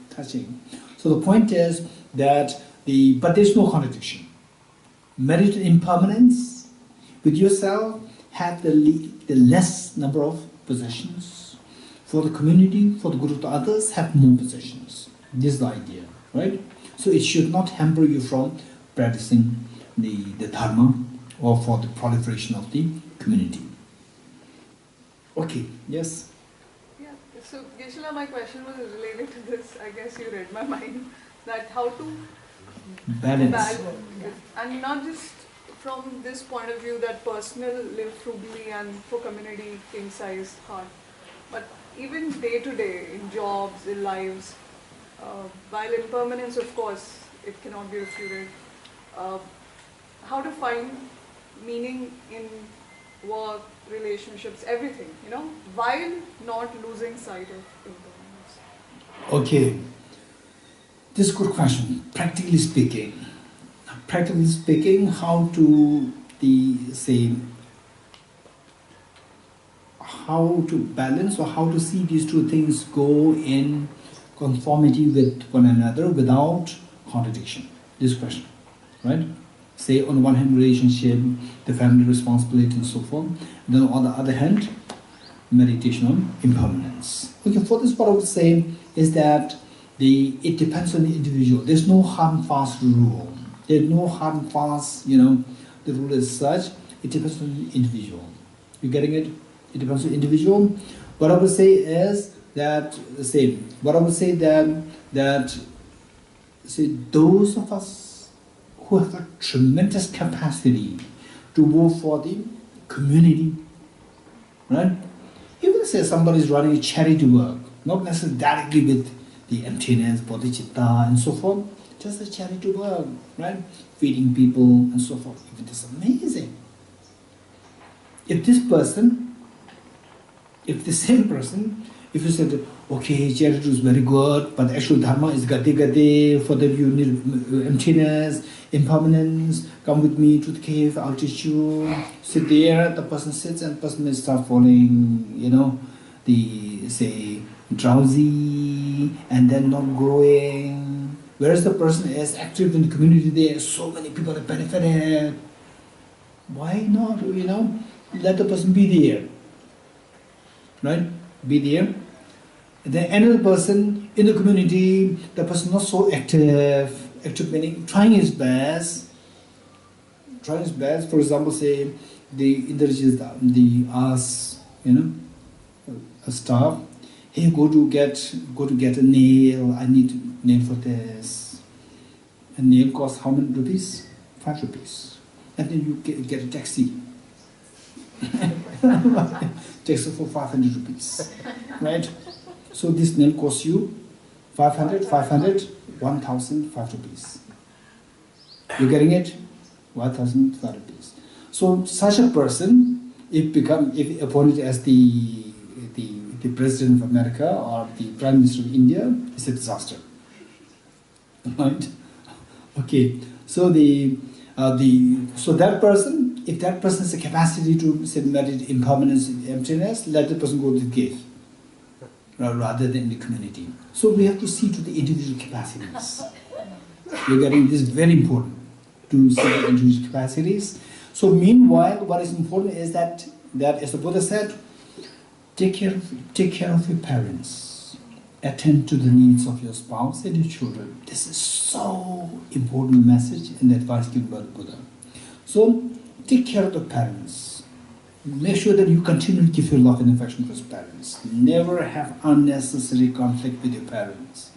touching. So the point is that but there's no contradiction. Meditate impermanence with yourself, have the less number of possessions. For the community, for the Guru to others, have more possessions. This is the idea, right? So it should not hamper you from practicing the Dharma or for the proliferation of the community. Okay, yes? Yeah, so Geshe, my question was related to this. I guess you read my mind. That how to Balance. And not just from this point of view that personal live frugally and for community king size heart, but even day to day in jobs, in lives, while impermanence of course it cannot be refuted, how to find meaning in work, relationships, everything, while not losing sight of impermanence. Okay. This is a good question. Practically speaking, how to how to balance or how to see these two things go in conformity with one another without contradiction. This question, right? Say on one hand relationship, the family responsibility and so forth. Then on the other hand, meditation on impermanence. Okay, for this what I would say is that it depends on the individual. There's no hard and fast rule. There's no hard and fast, the rule is such. It depends on the individual. You getting it? It depends on the individual. What I would say is that those of us who have a tremendous capacity to work for the community, right? Even say somebody is running a charity work, not necessarily directly with the emptiness, bodhicitta, and so forth, just a charity work, right? Feeding people and so forth. It is amazing. If the same person, if you said, okay, charity is very good, but actual dharma is gade, for that you need emptiness, impermanence, come with me to the cave, I'll teach you. Sit there, the person sits and the person may start falling, drowsy and then not growing. Whereas the person is active in the community, there are so many people that benefited. Why not, let the person be there, right? Be there. And then another person in the community, the person not so active meaning trying his best. For example, say a staff. Hey, go to get a nail. I need a nail for this. A nail costs how many rupees? 5 rupees. And then you get a taxi. takes it for 500 rupees, right? So this nail costs you 500, 1,005 rupees. You're getting it? 1,005 rupees. So such a person, if appointed as the President of America or the Prime Minister of India, it's a disaster. Right? Okay. So so that person, if that person has the capacity to say meditate impermanence, emptiness, let the person go to the cave rather than the community. So we have to see to the individual capacities. You're getting this is very important to see the individual capacities. So meanwhile, what is important is that as the Buddha said, take care of your parents, attend to the needs of your spouse and your children. This is so important message and advice given by the Buddha. So take care of the parents. Make sure that you continue to give your love and affection to your parents. Never have unnecessary conflict with your parents.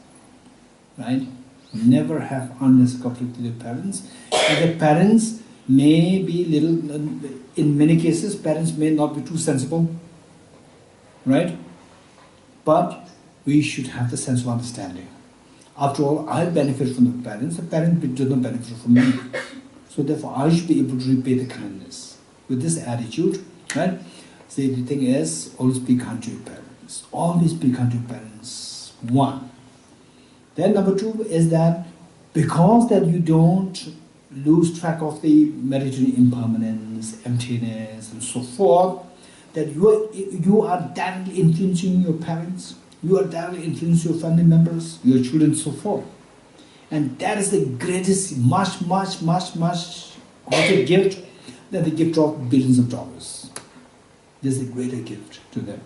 Right? Never have unnecessary conflict with your parents. And the parents may be in many cases, parents may not be too sensible. Right? But we should have the sense of understanding. After all, I benefit from the parents do not benefit from me. So therefore, I should be able to repay the kindness. With this attitude, right? So the thing is, always be kind to your parents. Always be kind to your parents. One. Then number two is that because that you don't lose track of the meditative impermanence, emptiness, and so forth, that you are directly influencing your parents, you are directly influencing your family members, your children, and so forth. And that is the greatest, much greater gift than the gift of billions of dollars. This is a greater gift to them.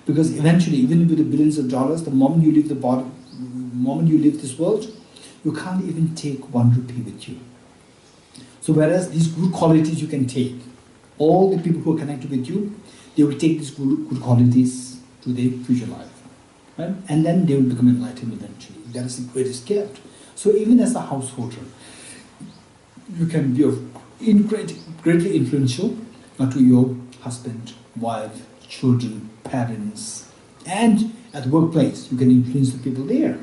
Because eventually, even with the billions of dollars, the moment you leave this world, you can't even take 1 rupee with you. So whereas these good qualities you can take, all the people who are connected with you, they will take these good qualities to their future life. Right? And then they will become enlightened eventually. That is the greatest gift. So even as a householder, you can be greatly influential to your husband, wife, children, parents, and at the workplace, you can influence the people there.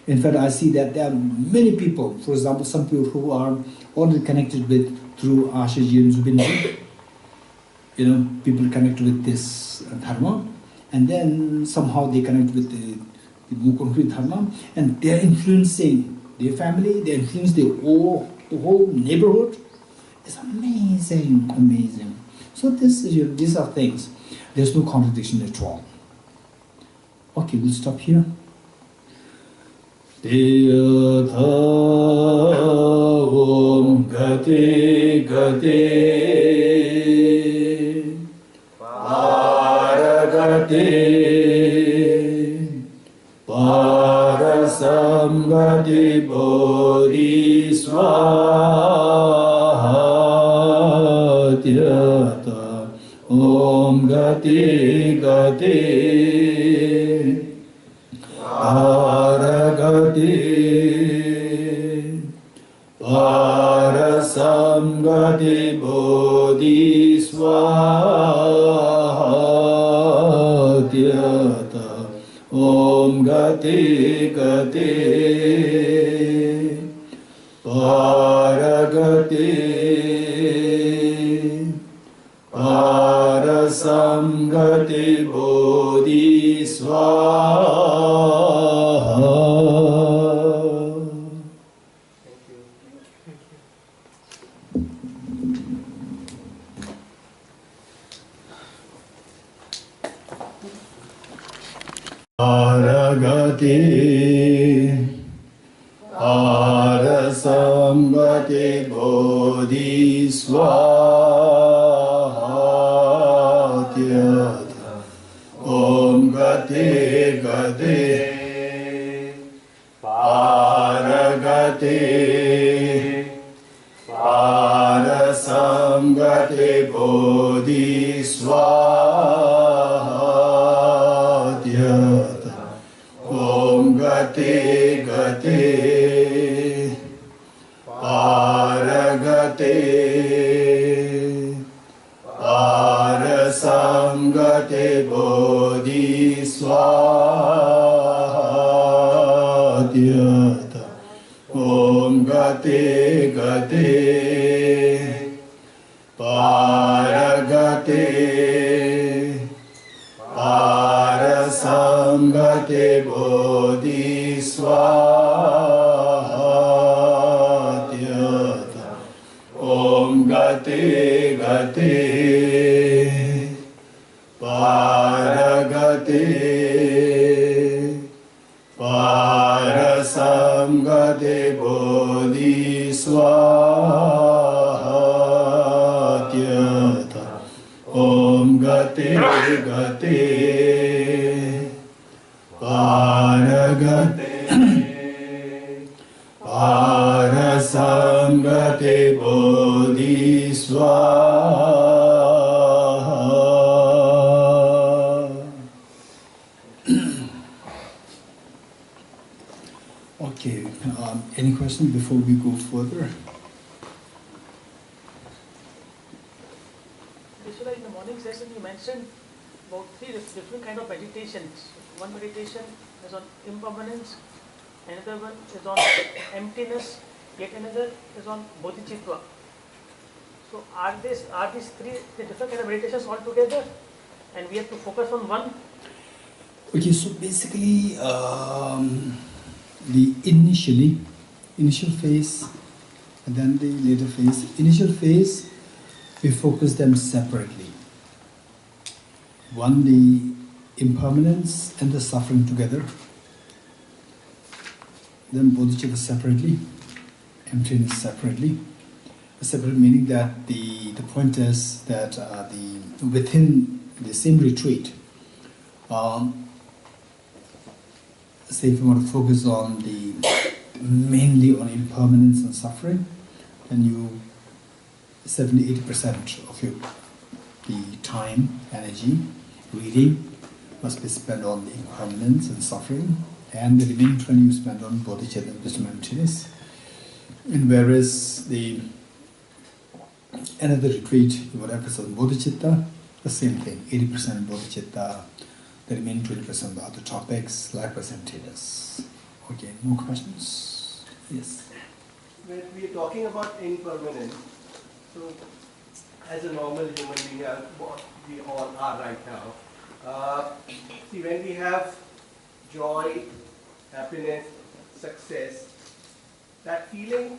In fact, I see that there are many people, for example, some people who are already connected with through Ashaji and Zubinji, people connected with this dharma, and then somehow they connect with the more concrete dharma, and they are influencing their family, they influence the whole neighborhood. It's amazing, amazing. So these are things. There's no contradiction at all. Okay, we'll stop here. Om Gate Gate Paragate Parasamgati Bodhisvatyata Om Gate Gate Paragati Parasamgati Bodhisvatyata Om Gati Gati Paragati Parasamgati Bodhisvatyata. Paragati Parasamgati Bodhisvatyata Om Gati Gati Paragati Parasamgati Bodhisvatyata Om Gati Gati Paragati Parasamgati samgate bodhi swadhyata om gate gate paragate parasamgate bodhi swadhyata om gate gate paragate parasamgate bodhi swadhyata om gate gate paragate parasamgate bodhi Okay, any questions before we go further? Vishwala, in the morning session you mentioned about three different kind of meditations. One meditation is on impermanence, another one is on emptiness, yet another is on bodhicitta. So are these three the different kind of meditations altogether, and we have to focus on one? Okay, so basically, the initial phase, and then the later phase. Initial phase, we focus them separately. One, the impermanence and the suffering together. Then bodhicitta separately, emptiness separately. Separate meaning that the point is that within the same retreat, say if you want to focus on mainly on impermanence and suffering, then you 70-80% of the time, energy, reading must be spent on the impermanence and suffering, and the remaining 20 you spend on Bodhichitta and Wisdom and emptiness. And whereas another retreat, you would emphasize on Bodhichitta, the same thing, 80% Bodhichitta, the remaining 20% on the other topics, likewise emptiness. Okay, more questions? Yes. When we are talking about impermanence, so as a normal human being, what we all are right now, see, when we have joy, happiness, success, that feeling,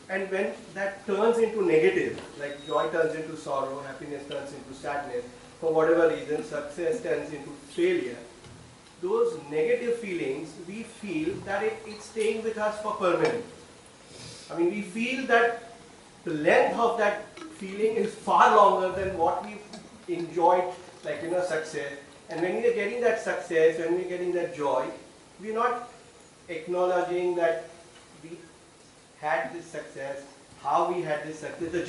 and when that turns into negative, like joy turns into sorrow, happiness turns into sadness, for whatever reason, success turns into failure, those negative feelings, we feel that it's staying with us for permanent. I mean, we feel that the length of that feeling is far longer than what we enjoyed, like, success. And when we are getting that success, when we are getting that joy, we are not acknowledging that we had this success, how we had this success, the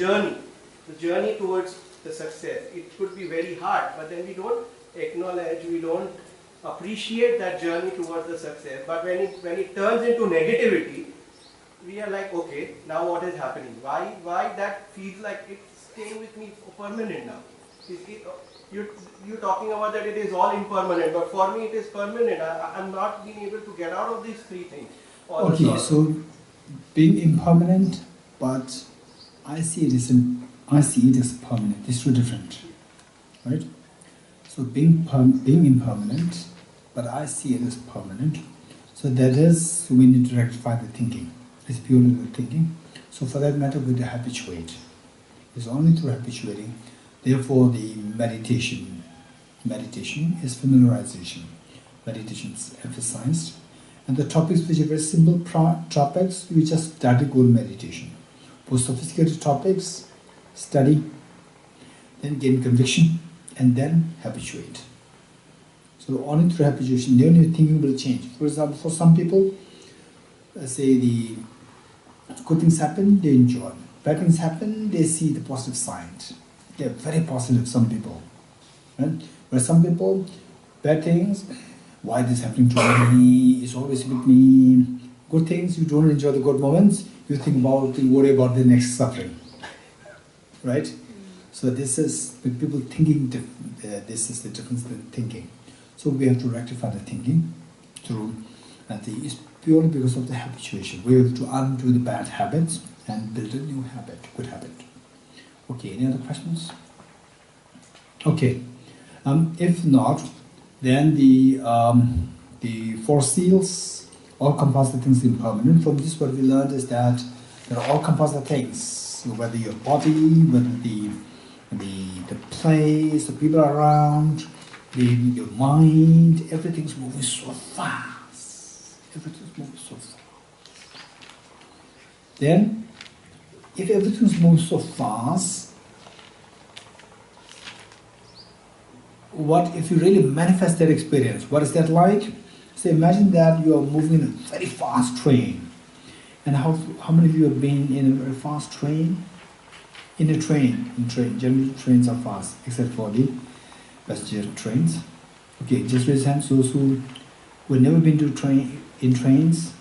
journey towards the success. It could be very hard, but then we don't acknowledge, we don't appreciate that journey towards the success. But when it turns into negativity, we are like, okay, now what is happening? Why that feels like it's staying with me permanent now? You're talking about that it is all impermanent, but for me it is permanent. I'm not being able to get out of these three things. Okay, so being impermanent, but I see it as permanent. It's two different, right? So being impermanent, but I see it as permanent. So that is, we need to rectify the thinking. It's purely the thinking. So for that matter, we have to habituate. It's only through habituating. Therefore, the meditation is familiarization. Meditation is emphasized. And the topics which are very simple topics, you just study goal meditation. For sophisticated topics, study, then gain conviction, and then habituate. So only through habituation, then your thinking will change. For example, for some people, say the good things happen, they enjoy. Bad things happen, they see the positive side. They're very positive, some people. Right? But some people, bad things, why this is happening to me, it's always with me. Good things, you don't enjoy the good moments, you worry about the next suffering. Right? So this is with people thinking. This is the difference in thinking. So we have to rectify the thinking through. It's purely because of the habituation. We have to undo the bad habits and build a new habit, good habit. Okay. Any other questions? Okay. If not, then the four seals, all composite things impermanent. From this, what we learned is that there are all composite things. So whether your body, whether the place, the people around, your mind, everything's moving so fast. Everything's moving so fast. Then, if everything's moving so fast, what if you really manifest that experience? What is that like? So imagine that you are moving in a very fast train. And how many of you have been in a very fast train? In a train. Generally trains are fast, except for the passenger trains. Okay, just raise hands those who have never been to in trains.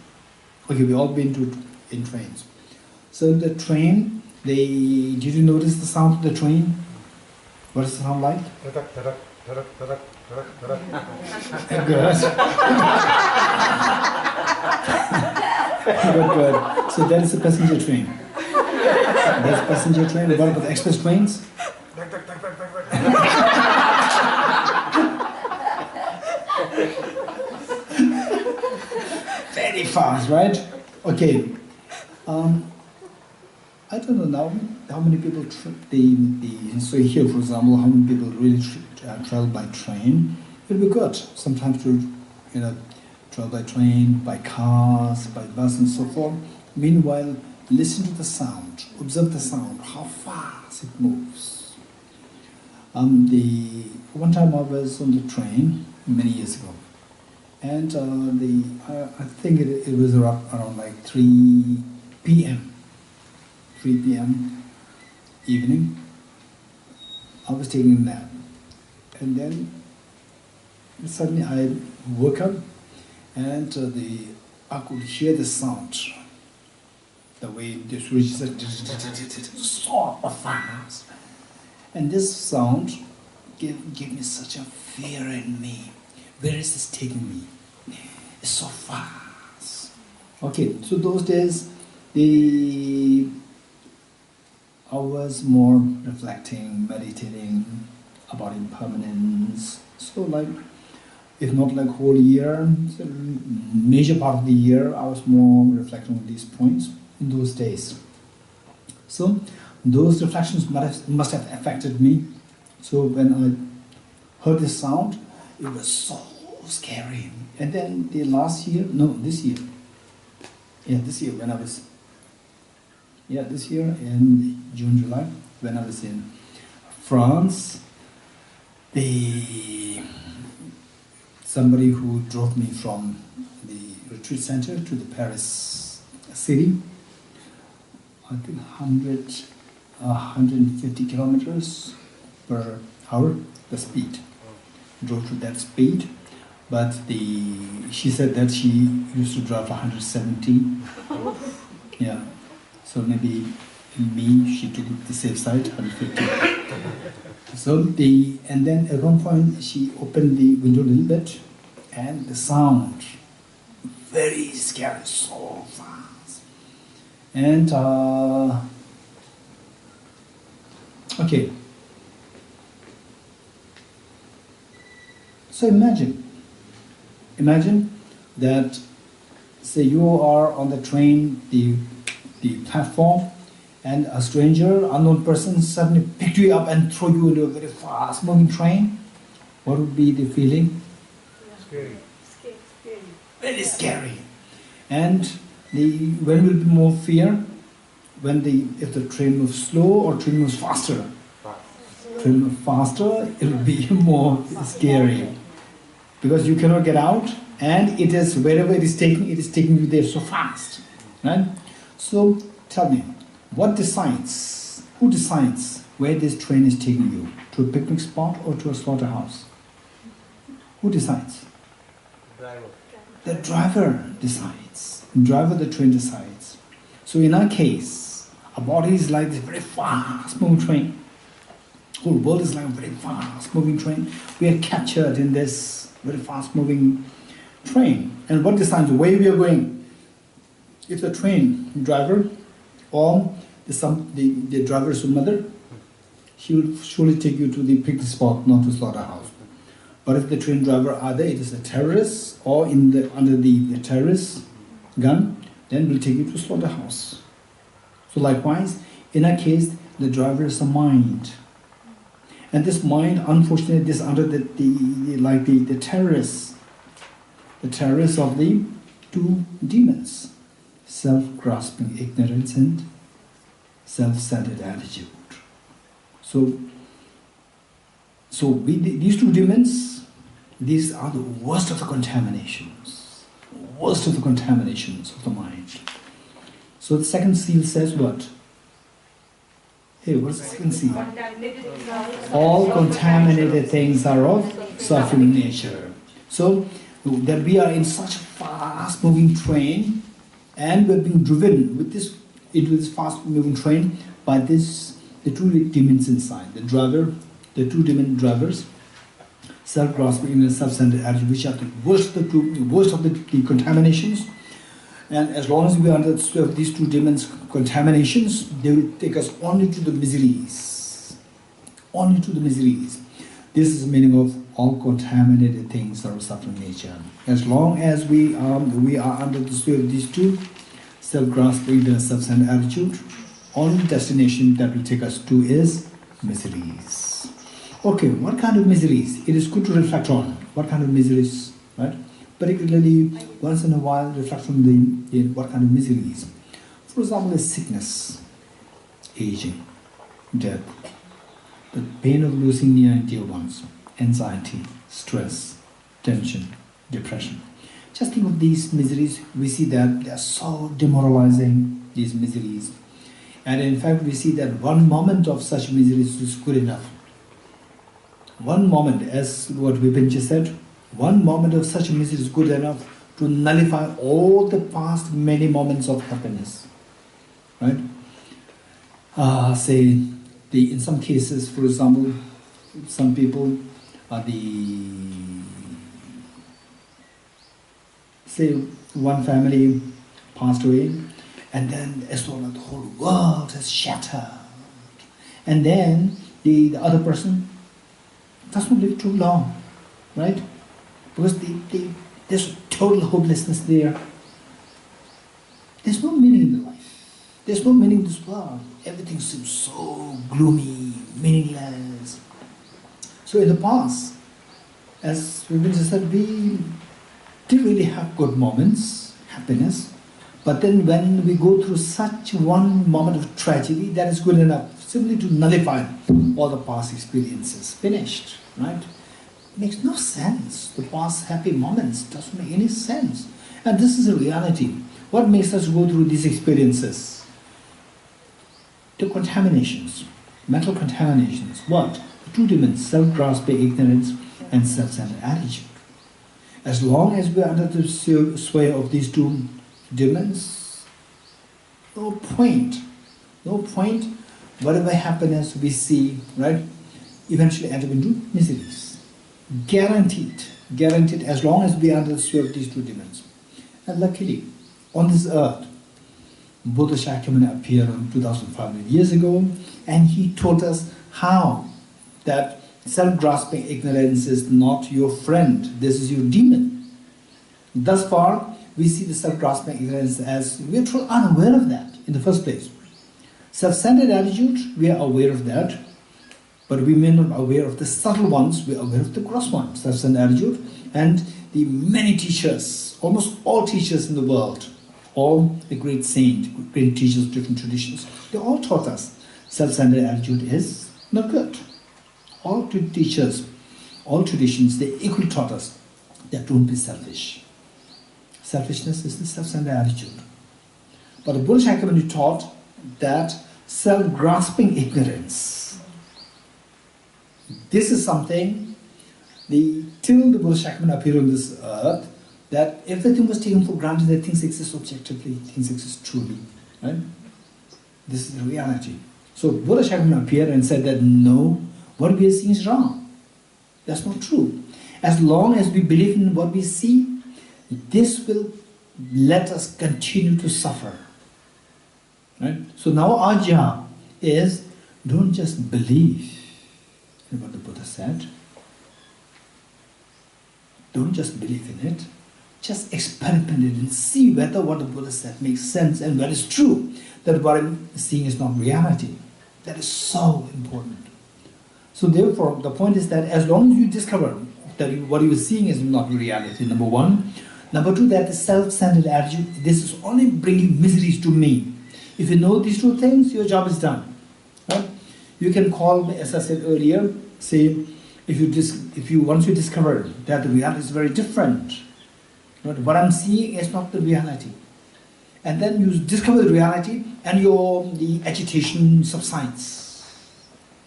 Okay, we all been in trains. So the train, did you notice the sound of the train? What does it sound like? Good. Good. So that is a passenger train. That's a passenger train. What about the express trains? Very fast, right? Okay. I don't know now how many people so here, for example, how many people really travel by train. It will be good sometimes to travel by train, by cars, by bus and so forth. Meanwhile, listen to the sound, observe the sound, how fast it moves. One time I was on the train many years ago, and I think it was around like 3 p.m. 3 p.m. evening. I was taking a nap, and then suddenly I woke up, and I could hear the sound. The way this was so fast, and this sound gave me such a fear in me. Where is this taking me? It's so fast. Okay, so those days I was more reflecting, meditating about impermanence. So if not like whole year, so major part of the year, I was more reflecting on these points in those days. So those reflections must have affected me. So when I heard this sound, it was so scary. And then this year, in June, July, when I was in France, somebody who drove me from the retreat center to the Paris city, I think 150 kilometers per hour, the speed. Drove to that speed, but she said that she used to drive 170. Yeah. So maybe she took the safe side, 150. So and then at one point she opened the window a little bit, and the sound, very scary, so fast. And okay. So imagine that, say you are on the train, the platform, and a stranger, unknown person suddenly picked you up and threw you into a very fast moving train. What would be the feeling? Scary. Very scary. And when will be more fear? If the train moves slow or train moves faster? Train moves faster, it will be more scary. Because you cannot get out, and it is wherever it is taking you there so fast. Right? So tell me, who decides where this train is taking you? To a picnic spot or to a slaughterhouse? Who decides? Driver. The driver decides. The train decides. So in our case, our body is like this very fast moving train. Whole world is like a very fast-moving train. We are captured in this very fast-moving train. And what decides where we are going? If the train driver or the driver's mother, he will surely take you to the picnic spot, not to slaughterhouse. But if the train driver either it is a terrorist or under the terrorist gun, then will take you to slaughterhouse. So likewise, in our case, the driver is a mind. And this mind, unfortunately, is under the terrorists. The terrorists of the two demons. Self-grasping ignorance and self-centered attitude. So these two demons, these are the worst of the contaminations. Worst of the contaminations of the mind. So the second seal says what? Hey, what's the second seal? All contaminated things are of suffering nature. So that we are in such a fast-moving train, and we're being driven into this fast-moving train by the two demons inside. The two demon drivers, self-grasping and self-centered attitude, which are the worst of the contaminations. And as long as we are under these two demons' contaminations, they will take us only to the miseries. Only to the miseries. This is the meaning of all contaminated things are of suffering nature. As long as we are under the sway of these two, self-grasping and self-centered attitude, only destination that will take us to is miseries. Okay, what kind of miseries? It is good to reflect on what kind of miseries, right? Particularly once in a while, reflect on what kind of miseries. For example, sickness, aging, death, the pain of losing near and dear ones, anxiety, stress, tension, depression. Just think of these miseries. We see that they are so demoralizing, these miseries. And in fact, we see that one moment of such miseries is good enough. One moment, as what Vipin just said, one moment of such misery is good enough to nullify all the past many moments of happiness. Right? In some cases, for example, some people one family passed away, and then as though the whole world has shattered. And then the other person doesn't live too long, right? Because there's total hopelessness there. There's no meaning in the life. There's no meaning in this world. Everything seems so gloomy, meaningless. So in the past, as Vipin said, we did really have good moments, happiness. But then when we go through such one moment of tragedy, that is good enough simply to nullify all the past experiences. Finished, right? It makes no sense. The past happy moments doesn't make any sense. And this is a reality. What makes us go through these experiences? The contaminations, mental contaminations. What? The two demons, self-grasping ignorance and self-centered attitude. As long as we are under the sway of these two demons, no point. Whatever happiness we see, right, eventually end up into miseries. Guaranteed, as long as we are under the sway of these two demons. And luckily, on this earth, Bodhichitta appeared 2,500 years ago, and he taught us how that self-grasping ignorance is not your friend, this is your demon. Thus far, we see the self-grasping ignorance as we are totally unaware of that in the first place. Self-centered attitude, we are aware of that, but we may not be aware of the subtle ones, we are aware of the gross ones, self-centered attitude, and the many teachers, almost all teachers in the world, all the great saints, great teachers of different traditions, they all taught us self-centered attitude is not good. All teachers, all traditions, they equally taught us that don't be selfish. Selfishness is the self-centered attitude. But the Bodhichitta taught that self-grasping ignorance. This is something, till the Bodhichitta appeared on this earth, that everything was taken for granted, that things exist objectively, things exist truly. Right? This is the reality. So Bodhichitta appeared and said that no, what we are seeing is wrong. That's not true. As long as we believe in what we see, this will let us continue to suffer. Right? So now our job is, don't just believe in what the Buddha said. Don't just believe in it. Just experiment it and see whether what the Buddha said makes sense and whether it's true, that what I'm seeing is not reality. That is so important. So therefore, the point is that as long as you discover that what you are seeing is not reality, number one. Number two, that the self-centered attitude, this is only bringing miseries to me. If you know these two things, your job is done. Right? You can call, as I said earlier, say, once you discover that the reality is very different, right? What I'm seeing is not the reality. And then you discover the reality and the agitation subsides.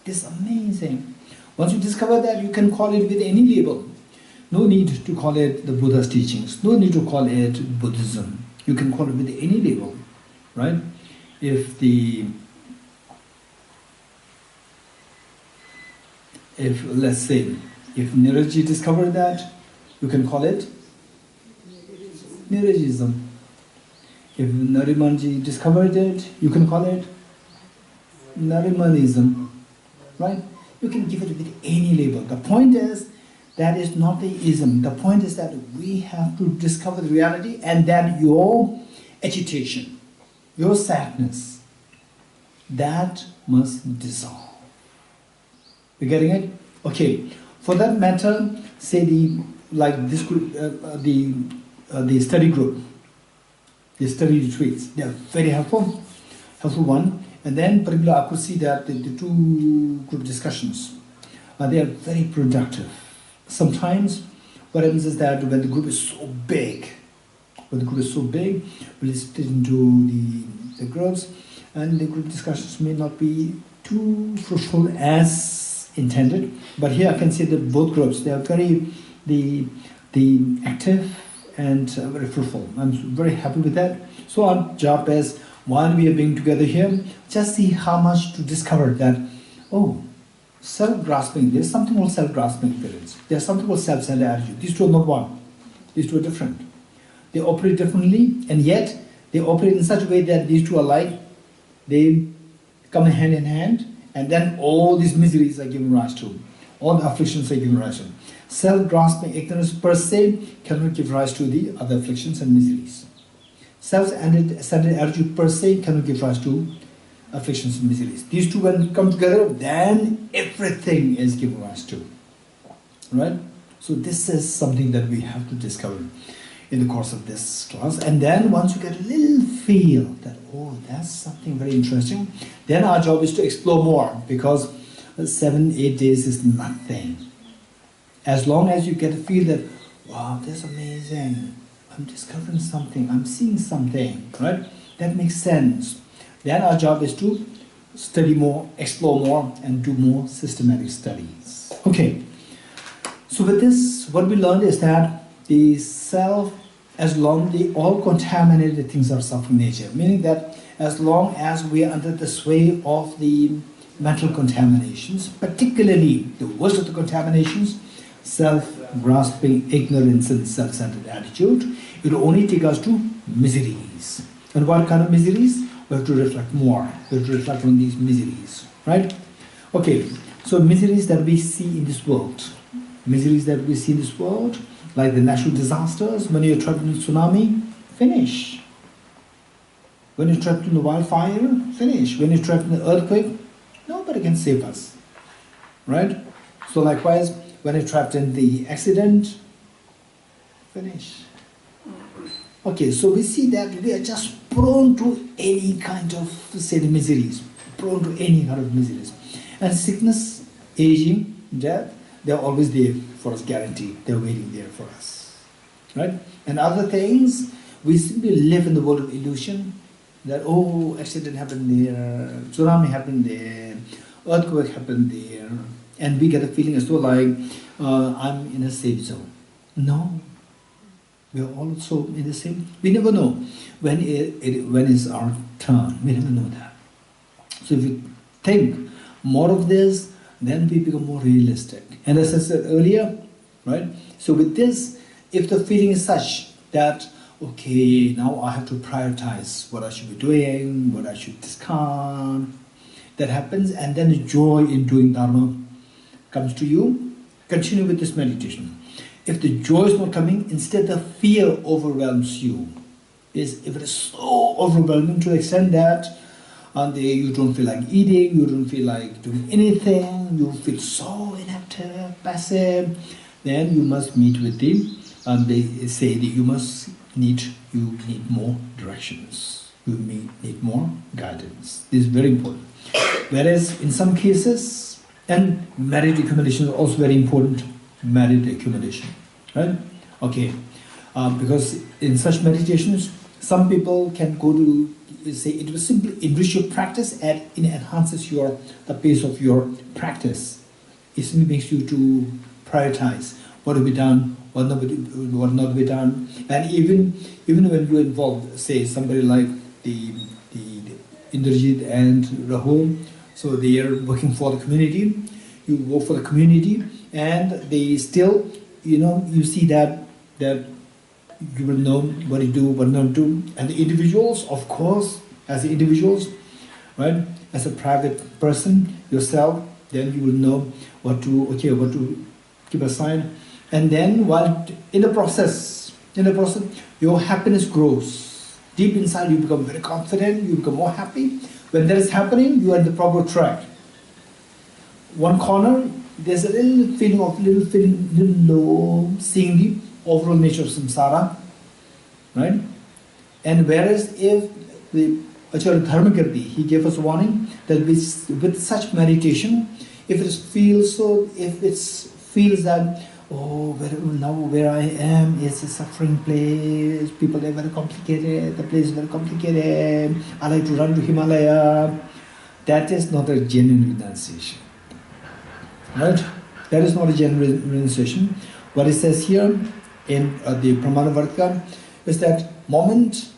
This is amazing. Once you discover that, you can call it with any label. No need to call it the Buddha's teachings. No need to call it Buddhism. You can call it with any label, right? If let's say, if Niraji discovered that, you can call it Nirajism. If Narimanji discovered it, you can call it Narimanism, right? You can give it with any label. The point is, that is not the ism. The point is that we have to discover the reality, and that your agitation, your sadness, that must dissolve. You getting it? Okay. For that matter, say this group, the study group, the study retreats, they are very helpful one. And then particularly I could see that the two group discussions, they are very productive. Sometimes what happens is that when the group is so big, we'll split into the groups, and the group discussions may not be too fruitful as intended. But here I can see that both groups, they are very active and very fruitful. I'm very happy with that. So our job is, while we are being together here, just see how much to discover that, self-grasping, there's something called self-grasping experience. There's something called self-centered attitude. These two are not one. These two are different. They operate differently, and yet they operate in such a way that these two are like, they come hand in hand, and then all these miseries are given rise to. All the afflictions are given rise to. Self-grasping ignorance per se cannot give rise to the other afflictions and miseries. Self-centered attitude per se cannot give rise to afflictions and miseries. These two, when come together, then everything is given rise to. Right? So this is something that we have to discover in the course of this class. And then once you get a little feel that, that's something very interesting, then our job is to explore more, because 7-8 days is nothing. As long as you get a feel that, wow, that's amazing, I'm discovering something, I'm seeing something, right? That makes sense. Then our job is to study more, explore more, and do more systematic studies. Okay. So with this, what we learned is that the self, as long all contaminated things are suffering nature, meaning that as long as we are under the sway of the mental contaminations, particularly the worst of the contaminations, self-grasping, ignorance, and self-centered attitude, it will only take us to miseries. And what kind of miseries? We have to reflect more. We have to reflect on these miseries, right? Okay, so miseries that we see in this world. Miseries that we see in this world, like the natural disasters. When you're trapped in a tsunami, finish. When you're trapped in the wildfire, finish. When you're trapped in the earthquake, nobody can save us, right? So likewise, when you're trapped in the accident, finish. Okay, so we see that we are just prone to any kind of, say, the miseries, prone to any kind of miseries. And sickness, aging, death, they're always there for us, guaranteed. They're waiting there for us, right? And other things, we simply live in the world of illusion, that, accident happened there, tsunami happened there, earthquake happened there, and we get a feeling as though like, I'm in a safe zone. No. We are also in the same. We never know when is our turn. We never know that. So if you think more of this, then we become more realistic. And as I said earlier, right? So with this, if the feeling is such that, okay, now I have to prioritize what I should be doing, what I should discard, that happens, and then the joy in doing Dharma comes to you, continue with this meditation. If the joy is not coming, instead the fear overwhelms you. If it is so overwhelming to the extent that you don't feel like eating, you don't feel like doing anything, you feel so inactive, passive, then you must meet with them, and they say that you need more directions, you need more guidance. This is very important. Whereas in some cases, and merit accumulation is also very important, merit accumulation, right? Okay, because in such meditations, some people can go to say it will simply enrich your practice and it enhances the pace of your practice. It simply makes you to prioritize what will be done, what not to be done, and even when you involve, say, somebody like the Dorji and Rahul, so they are working for the community. You work for the community, and they still, you see that you will know what to do, what not to do. And the individuals, of course, as individuals, right? As a private person yourself, then you will know what to keep aside. And then, while in the process, your happiness grows. Deep inside, you become very confident. You become more happy. When that is happening, you are in the proper track. One corner, there's a little feeling low, seeing the overall nature of samsara, right? And whereas if the Acharya Dharmakirti, he gave us a warning that with such meditation, if it feels that, now where I am is a suffering place, people are very complicated, the place is very complicated, I like to run to Himalaya, that is not a genuine renunciation. Right? That is not a genuine renunciation. What it says here in the Pramanavartika is that moment,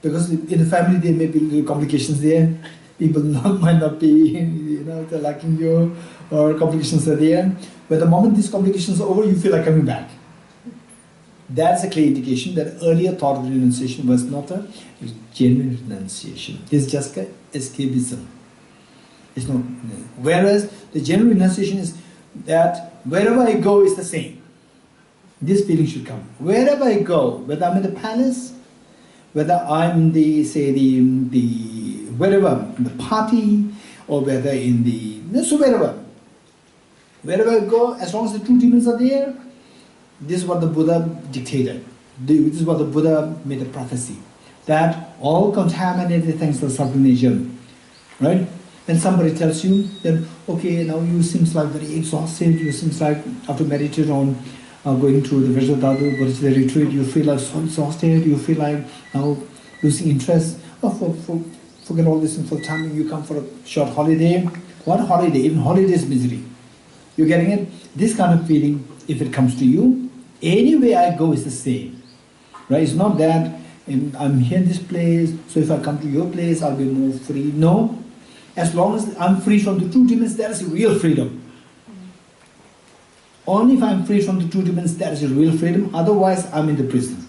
because in the family there may be little complications there, people might not be, they're liking you, or complications are there. But the moment these complications are over, you feel like coming back. That's a clear indication that earlier thought of renunciation was not a genuine renunciation. It's just escapism. It's not. Whereas the genuine renunciation is that wherever I go is the same. This feeling should come. Wherever I go, whether I'm in the palace, whether I'm in the wherever, in the party, or whether in wherever I go, as long as the two demons are there, this is what the Buddha dictated. This is what the Buddha made a prophecy. That all contaminated things are suffering nature. Right? Then somebody tells you that, okay, now you seems like very exhausted, you seems like after meditate on going through the Damdul Bodhichitta Retreat, you feel like so exhausted, you feel like now losing interest. Forget all this and for the time you come for a short holiday. What holiday? Even holiday is misery. You're getting it? This kind of feeling, if it comes to you, anywhere I go is the same. Right? It's not that I'm here in this place, so if I come to your place, I'll be more free. No. As long as I'm free from the two demons, that is real freedom. Only if I'm free from the two demons, that is real freedom. Otherwise, I'm in the prison.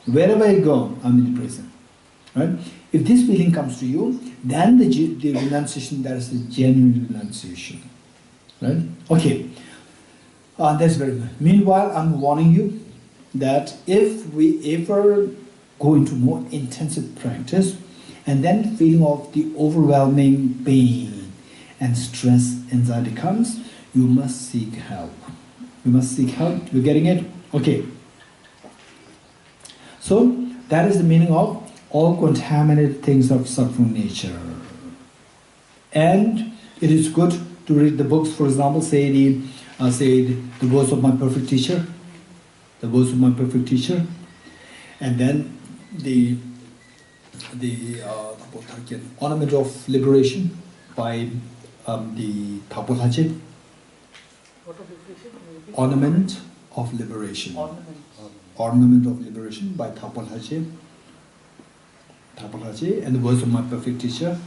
Wherever I go, I'm in the prison. Right? If this feeling comes to you, then the renunciation, that is the genuine renunciation. Right? Okay. That's very good. Meanwhile, I'm warning you that if we ever go into more intensive practice, and then feeling of the overwhelming pain and stress, anxiety comes, you must seek help. You must seek help. You're getting it? Okay. So, that is the meaning of all contaminated things of suffering nature. And it is good to read the books, for example, say the words of my perfect teacher, and then the Ornament of Liberation by the Tapolhache. Ornament of Liberation. Ornament of Liberation by Tapolhache, and the Words of My Perfect Teacher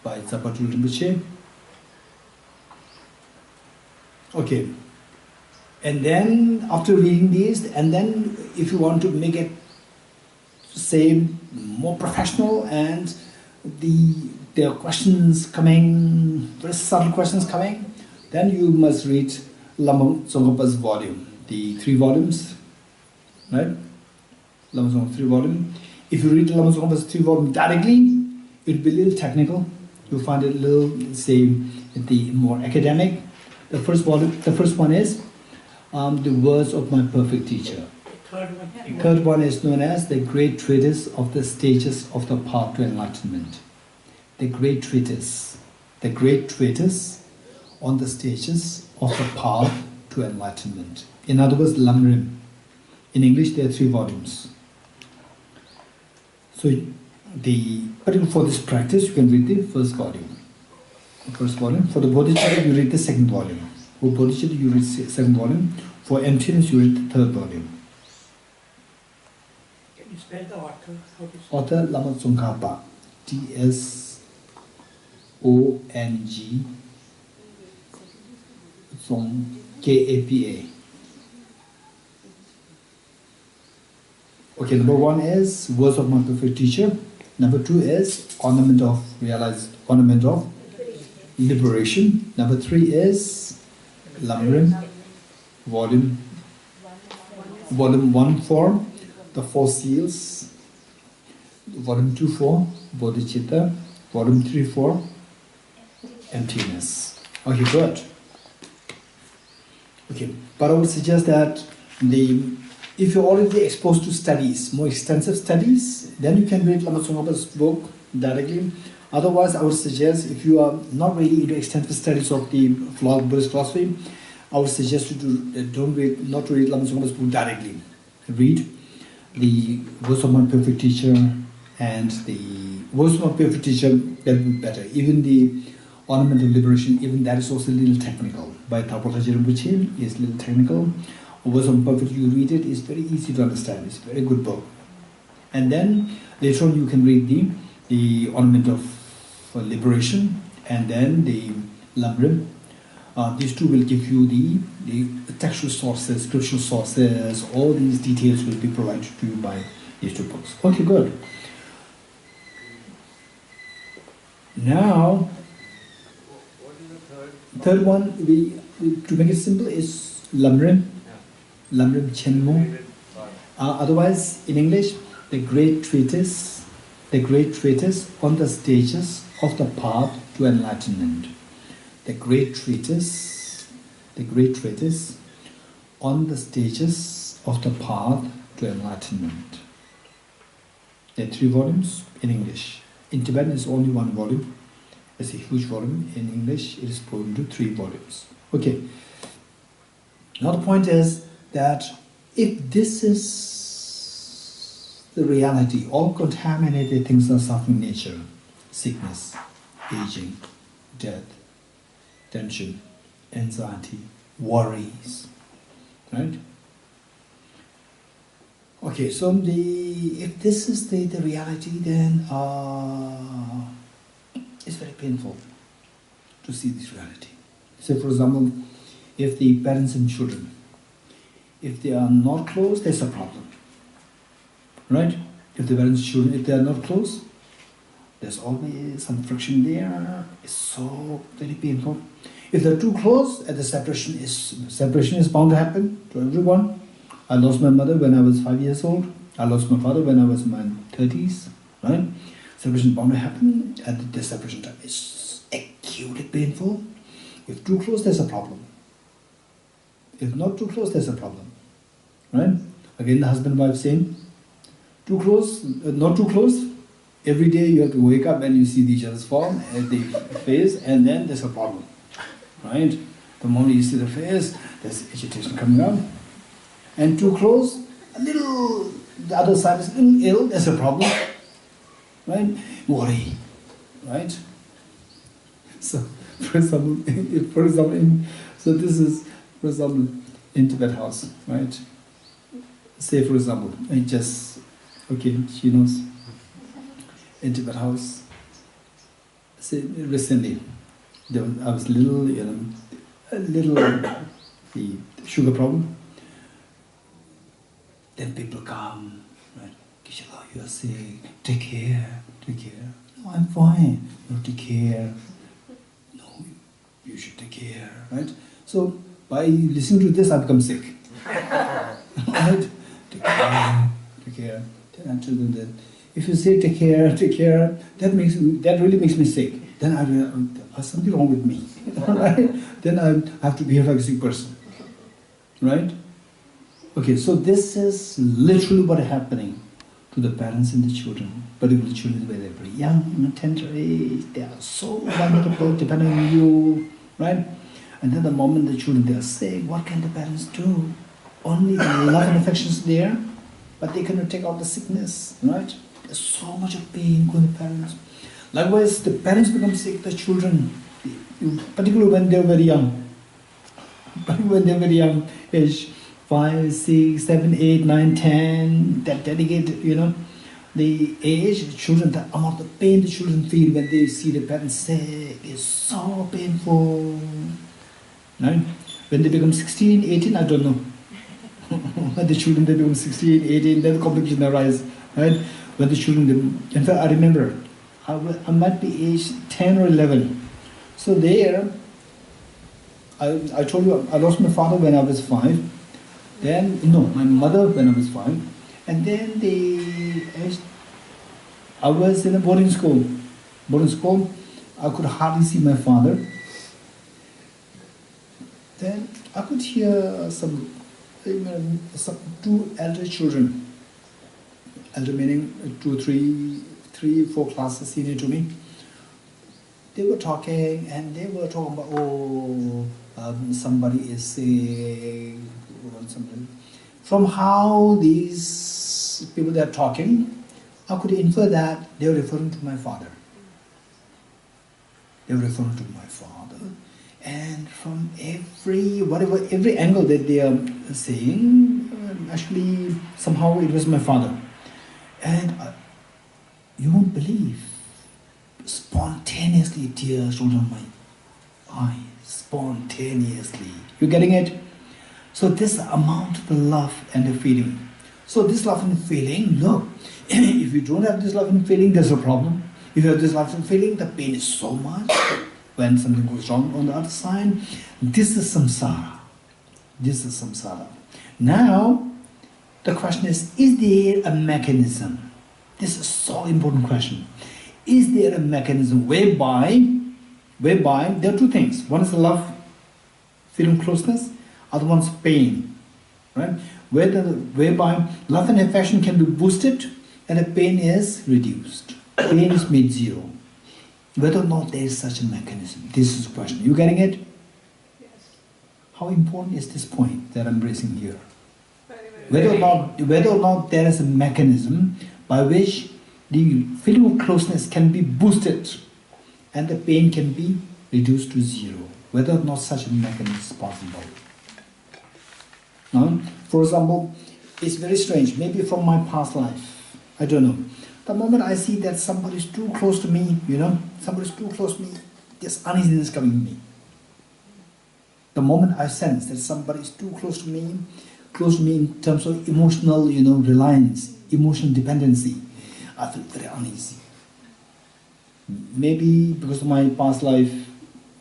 by Zapatul Rinpoche. Okay. And then after reading these, and then if you want to make it say more professional, and there are questions coming, very subtle questions coming, then you must read Lama Tsongkhapa's volume, the 3 volumes, right? Lama Tsongkhapa 3 volume. If you read Lama Tsongkhapa's 3 volume directly, it will be a little technical. You'll find it a little, say, the more academic. The first one is the words of my perfect teacher. Third one is known as the Great Treatise of the Stages of the Path to Enlightenment. The Great Treatise on the stages of the path to enlightenment. In other words, Lamrim. In English, there are 3 volumes. So, particularly for this practice, you can read the first volume. For the Bodhichitta, you read the second volume. For Bodhichitta, you read the second volume. For emptiness, you read the third volume. Can you spell the author? Author Lama Tsongkhapa. Tsong Kapa. Okay, number 1 is Words of My Perfect Teacher. Number 2 is Ornament of Liberation. Number 3 is Lamrim, volume 1 for the 4 seals. Volume 2 for Bodhichitta. Volume 3 for emptiness. Okay, good. Okay, but I would suggest that if you're already exposed to studies, more extensive studies, then you can read Lama Tsongkhapa's book directly. Otherwise, I would suggest, if you are not really into extensive studies of the Buddhist philosophy, I would suggest you to not to read Lama Tsongkhapa's book directly. Read the Words of My Perfect Teacher, and the Words of My Perfect Teacher, that would be better. Even the Ornament of Liberation, even that is also a little technical. By Thakurtaji Rinpoche is a little technical. Words of My Perfect, you read it, it's very easy to understand. It's a very good book. And then later on you can read the Ornament of Liberation, and then the Lamrim. These 2 will give you the textual sources, scriptural sources, all these details will be provided to you by these 2 books. Okay, good. Now, third one, to make it simple, is Lamrim. Lamrim Chenmo. Otherwise, in English, the Great Treatise on the stages of the path to enlightenment. The Great Treatise on the stages of the path to enlightenment. There are 3 volumes in English. In Tibetan, it's only 1 volume. It's a huge volume. In English, it is broken into 3 volumes. Okay. Now the point is that if this is the reality, all contaminated things are suffering nature, sickness, aging, death, tension, anxiety, worries, right? Okay, so if this is the reality, then it's very painful to see this reality. So, for example, if the parents and children, if they are not close, there's a problem, right? If the parents and children, if they are not close, there's always some friction there. It's so very painful. If they're too close, the separation is bound to happen to everyone. I lost my mother when I was 5 years old. I lost my father when I was in my 30s, right? Separation is bound to happen, and the separation time is acutely painful. If too close, there's a problem. If not too close, there's a problem, right? Again, the husband and wife saying, too close, not too close. Every day you have to wake up and you see each other's form at the face, and then there's a problem, right? The moment you see the face, there's agitation coming out. And too close, the other side is a little ill, there's a problem, right? Worry, right? So, for example, this is, for example, in Tibet house, right? Say, for example, she knows, in Tibet house, say, recently, I was little, a little the sugar problem. Then people come, right? Geshe, you are sick, take care, take care. No, I'm fine. No, take care. No, you should take care, right? So by listening to this, I become sick. Right? Take care, take care. Then I tell them that if you say take care, that really makes me sick. Then I realize there's something wrong with me. Right? Then I have to behave like a sick person. Right? Okay, so this is literally what is happening to the parents and the children, particularly children when they're very young, tender age, they are so vulnerable, depending on you, right? And then the moment the children they are sick, what can the parents do? Only the love and affection is there, but they cannot take out the sickness, right? There's so much of pain going to the parents. Likewise, the parents become sick, the children, particularly when they're very young, age 5, 6, 7, 8, 9, 10, that dedicated, the age, the children, the amount of pain the children feel when they see the parents sick is so painful. Right? When they become 16, 18, I don't know. When the children they become 16, 18, then the complication arise. Right? When the children, in fact, I remember, I might be age 10 or 11. So there, I told you, I lost my father when I was 5. Then, my mother when I was 5. And then I was in a boarding school. I could hardly see my father. Then I could hear some 2 elder children. Elder meaning 2, 3, 4 classes senior to me. They were talking and they were talking about, somebody is sick. From how these people they are talking, I could infer that they were referring to my father. And from every angle that they are saying, actually somehow it was my father. And you won't believe, spontaneously tears rolled down my eyes. Spontaneously. You getting it? So this amount of love and the feeling. So this love and feeling, look, if you don't have this love and feeling, there's a problem. If you have this love and feeling, the pain is so much. When something goes wrong on the other side, this is samsara. Now, the question is there a mechanism? This is so important question. Is there a mechanism whereby there are 2 things. One is love, feeling closeness. Other one's pain, right? Whereby love and affection can be boosted and the pain is reduced. Pain is made zero. Whether or not there is such a mechanism, this is the question. You getting it? Yes. How important is this point that I'm raising here? Very, very Whether or not there is a mechanism by which the feeling of closeness can be boosted and the pain can be reduced to zero. Whether or not such a mechanism is possible. For example, it's very strange, maybe from my past life, I don't know. The moment I see that somebody is too close to me, this uneasiness coming in me. The moment I sense that somebody is too close to me in terms of emotional, reliance, emotional dependency, I feel very uneasy. Maybe because of my past life,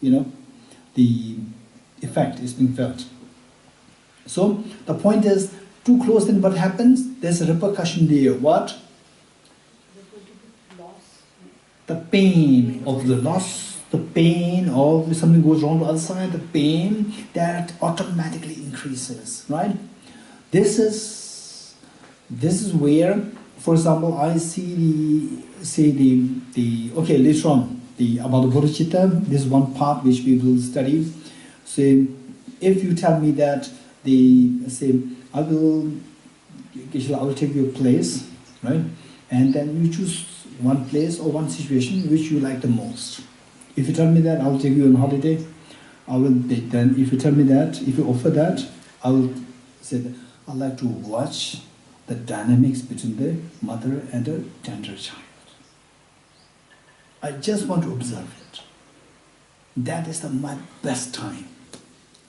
the effect is being felt. So the point is, too close, then what happens? There's a repercussion there. What? The pain of the loss, the pain of something goes wrong on the other side, the pain that automatically increases, right? This is where, for example, I see okay, later on, about the Bodhichitta, this is one part which we will study. So if you tell me that I will take you a place, right? And then you choose one place or one situation which you like the most. If you tell me that, I will take you on holiday. Then if you tell me that, if you offer that, I will say that I like to watch the dynamics between the mother and the tender child. I just want to observe it. That is my best time.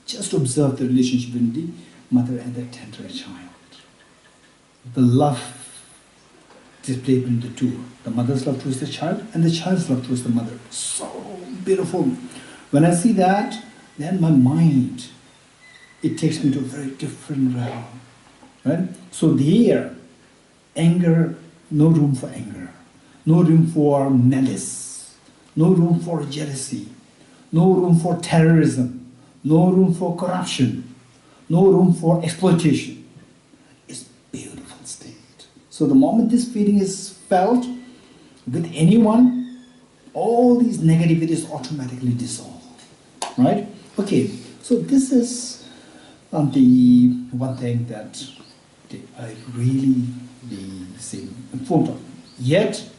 Just observe the relationship between the mother and the tender child. The love displayed between the two. The mother's love towards the child and the child's love towards the mother. So beautiful. When I see that, then my mind, it takes me to a very different realm. Right? So there, anger, no room for anger. No room for malice. No room for jealousy. No room for terrorism. No room for corruption. No room for exploitation. It's a beautiful state. So the moment this feeling is felt with anyone, all these negativities automatically dissolve. Right? Okay, so this is the one thing that I really seem informed of. Yet,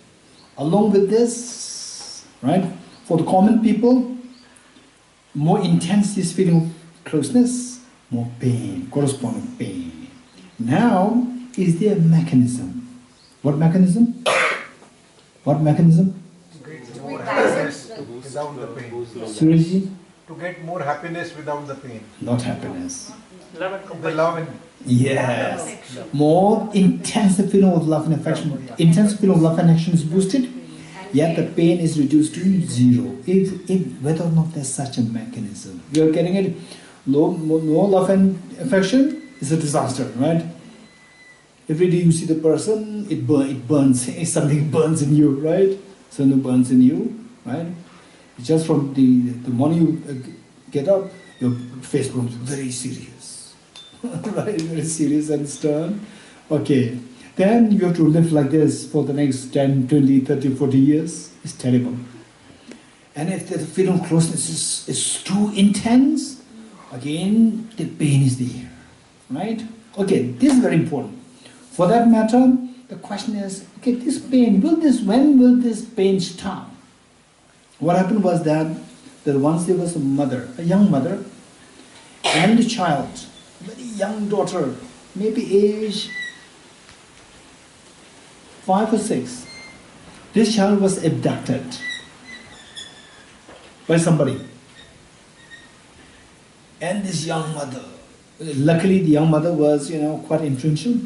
along with this, right, for the common people, more intense this feeling of closeness, more pain, corresponding pain. Now, is there a mechanism? What mechanism? What mechanism? To get more happiness without the pain. Suryaji? To get more happiness without the pain. Not happiness. Love and The compassion. love and Yes. More intense feeling of love and affection. Intense feeling of love and affection is boosted, yet the pain is reduced to zero. If whether or not there's such a mechanism. You are getting it? No love and affection is a disaster, right? Every day you see the person, it burns. Something burns in you, right? Something burns in you, right? Just from the morning you get up, your face becomes very serious. Right? Very serious and stern. Okay. Then you have to live like this for the next 10, 20, 30, 40 years. It's terrible. And if the feeling of closeness is too intense, again, the pain is there. Right? Okay, this is very important. For that matter, the question is, okay, this pain, when will this pain stop? What happened was that once there was a mother, a young mother, and a child, a very young daughter, maybe age 5 or 6. This child was abducted by somebody. And this young mother, luckily the young mother was, quite influential,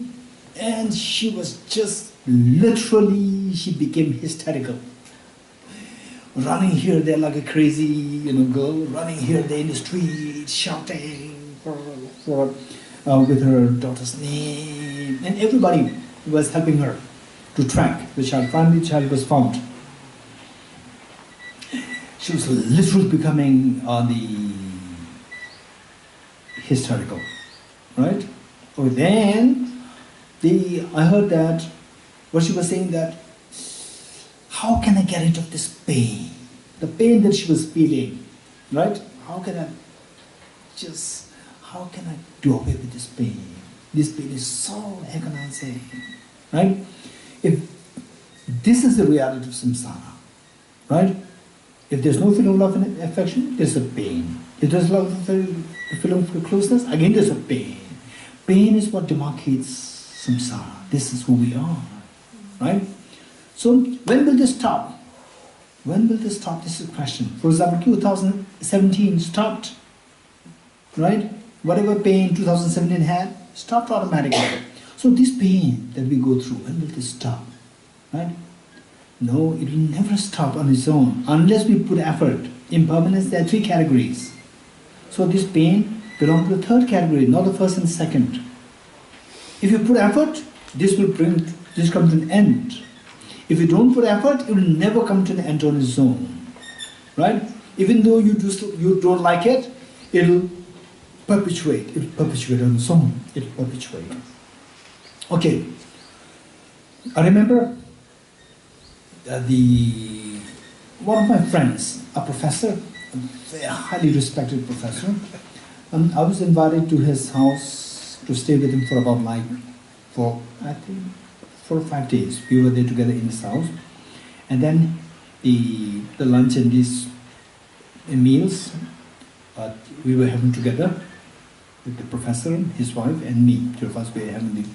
and she was just literally, she became hysterical. Running here there like a crazy, girl, running here there in the street, shouting with her daughter's name, and everybody was helping her to track the child. Finally, the child was found. She was literally becoming hysterical, right? Oh, then I heard that what she was saying that, how can I get rid of this pain? The pain that she was feeling, right? How can I do away with this pain? This pain is so agonizing, right? If this is the reality of samsara, right? If there's no feeling of love and affection, there's a pain. If there's love and feeling of closeness, again there's a pain. Pain is what demarcates samsara. This is who we are, right? So when will this stop? When will this stop? This is the question. For example, 2017 stopped, right? Whatever pain 2017 had, stopped automatically. So this pain that we go through, when will this stop? Right? No, it will never stop on its own unless we put effort. Impermanence, there are 3 categories. So this pain belongs to the 3rd category, not the 1st and 2nd. If you put effort, this come to an end. If you don't put effort, it will never come to an end on its own. Right? Even though you don't like it, it will perpetuate. It will perpetuate on its own. It will perpetuate. Okay. I remember one of my friends, a professor, a very highly respected professor, and I was invited to his house to stay with him for about 4 or 5 days. We were there together in his house, and then the lunch and these meals we were having together with the professor, his wife, and me. 2 of us were having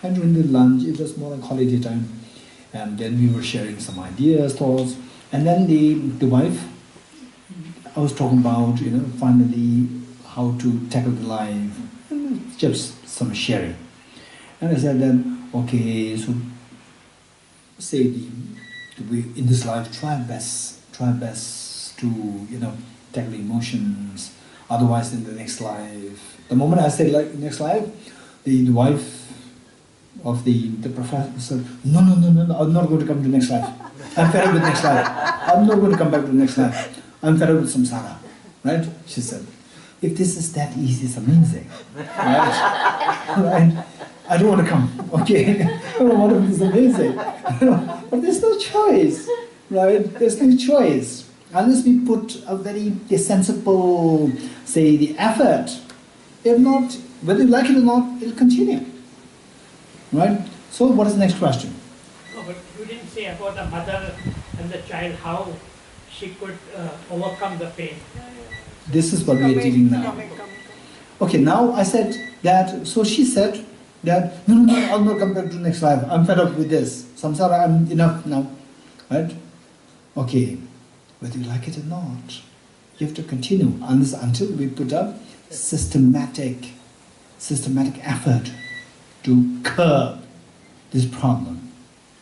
and during the lunch, it was more like holiday time, and then we were sharing some ideas, thoughts, and then the wife, I was talking about, finally how to tackle the life, just some sharing. And I said then, okay, so say we in this life try best to tackle emotions. Otherwise, in the next life, the moment I said like next life, the wife of the professor said, no, I'm not going to come to the next life. I'm fed up with next life. I'm not going to come back to the next life. I'm fed up with samsara. Right? She said, if this is that easy, it's amazing. Right? Right? I don't want to come. Okay? What if it's amazing? But there's no choice. Right? There's no choice. Unless we put a very sensible, say, the effort. If not, whether you like it or not, it'll continue. Right? So what is the next question? No, but you didn't say about the mother and the child, how she could overcome the pain. This is what we are dealing now. Okay, now I said that, so she said that, no, I'll not come back to the next life. I'm fed up with this. Samsara, I'm enough now. Right? Okay, whether you like it or not, you have to continue until we put up systematic effort to curb this problem.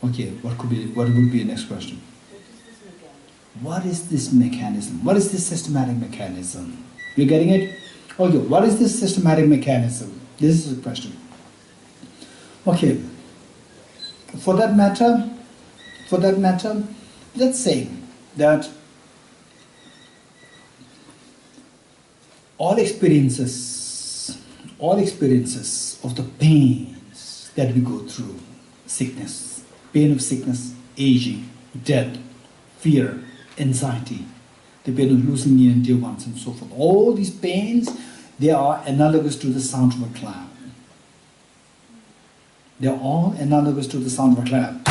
Okay, what would be the next question? What is this mechanism? What is this systematic mechanism? You getting it? Okay, what is this systematic mechanism? This is the question. Okay, for that matter, let's say that all experiences of the pains that we go through, sickness, pain of sickness, aging, death, fear, anxiety, the pain of losing near and dear ones and so forth. All these pains, they are analogous to the sound of a clap. They are all analogous to the sound of a clap.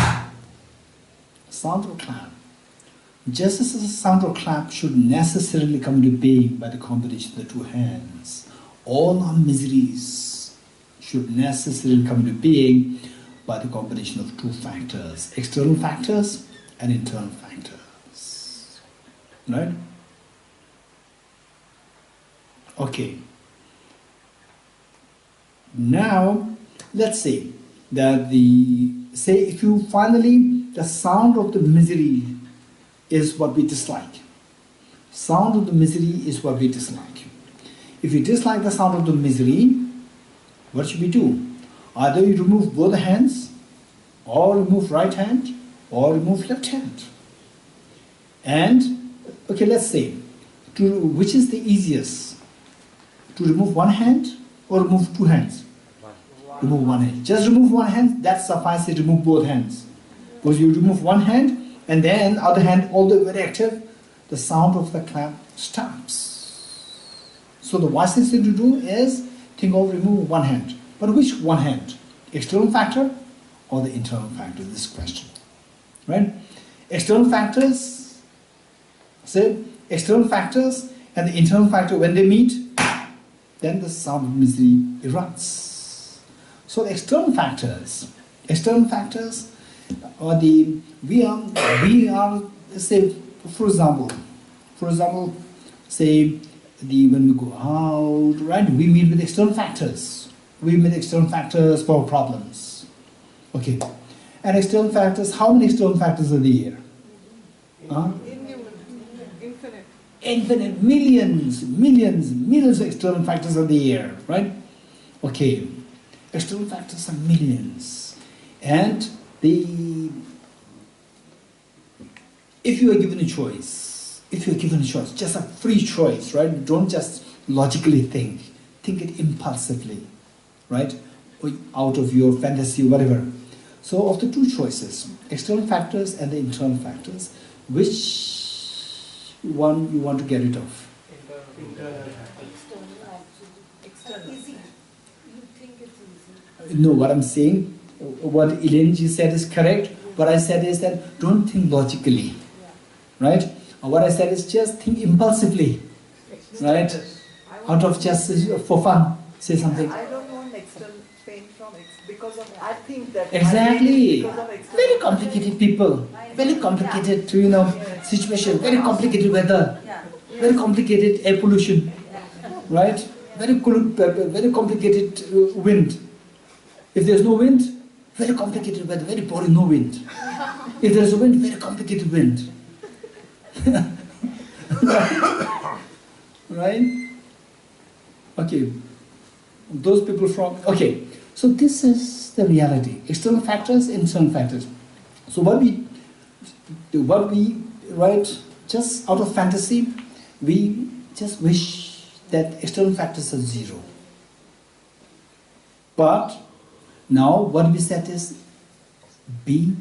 Sound of a clap. Just as the sound of a clap should necessarily come into being by the combination of the two hands, all our miseries should necessarily come into being by the combination of two factors, external factors and internal factors. Right? Okay. Now, let's say that if you finally, the sound of the misery is what we dislike. Sound of the misery is what we dislike. If you dislike the sound of the misery, what should we do? Either you remove both hands, or remove right hand, or remove left hand. And, okay, let's say, which is the easiest? To remove one hand or remove two hands? Remove one hand. Just remove one hand, that suffices to remove both hands. Because you remove one hand, and then other hand, although very active, the sound of the clap stops. So the wisest thing to do is think of remove one hand. But which one hand? External factor or the internal factor? This question. Right? External factors, say, external factors and the internal factor, when they meet, then the sound of misery erupts. So the external factors are we are, say, for example, say, when we go out, right, we meet with external factors. We meet external factors for problems. Okay. And external factors, how many external factors are there? Infinite. Infinite, millions of external factors are there, right? Okay. External factors are millions. And if you are given a choice, just a free choice, right? Don't just logically think it impulsively, right? Or out of your fantasy, whatever. So of the two choices, external factors and the internal factors, which one you want to get rid of? External. Easy. You think it's easy. No, what I'm saying, what Elaine said is correct. What I said is that don't think logically, right? What I said is just think impulsively, right? Out of just for fun, say something. I don't want external pain from because of I think that Exactly. because of external Very complicated people, very complicated situation, very complicated weather, very complicated air pollution. right? Very complicated wind. If there's no wind, very complicated weather, very boring, no wind. If there's a wind, very complicated wind. Right? Okay. Those people from, okay. So this is the reality. External factors, internal factors. So what we write, just out of fantasy, we just wish that external factors are zero. But now what we said is be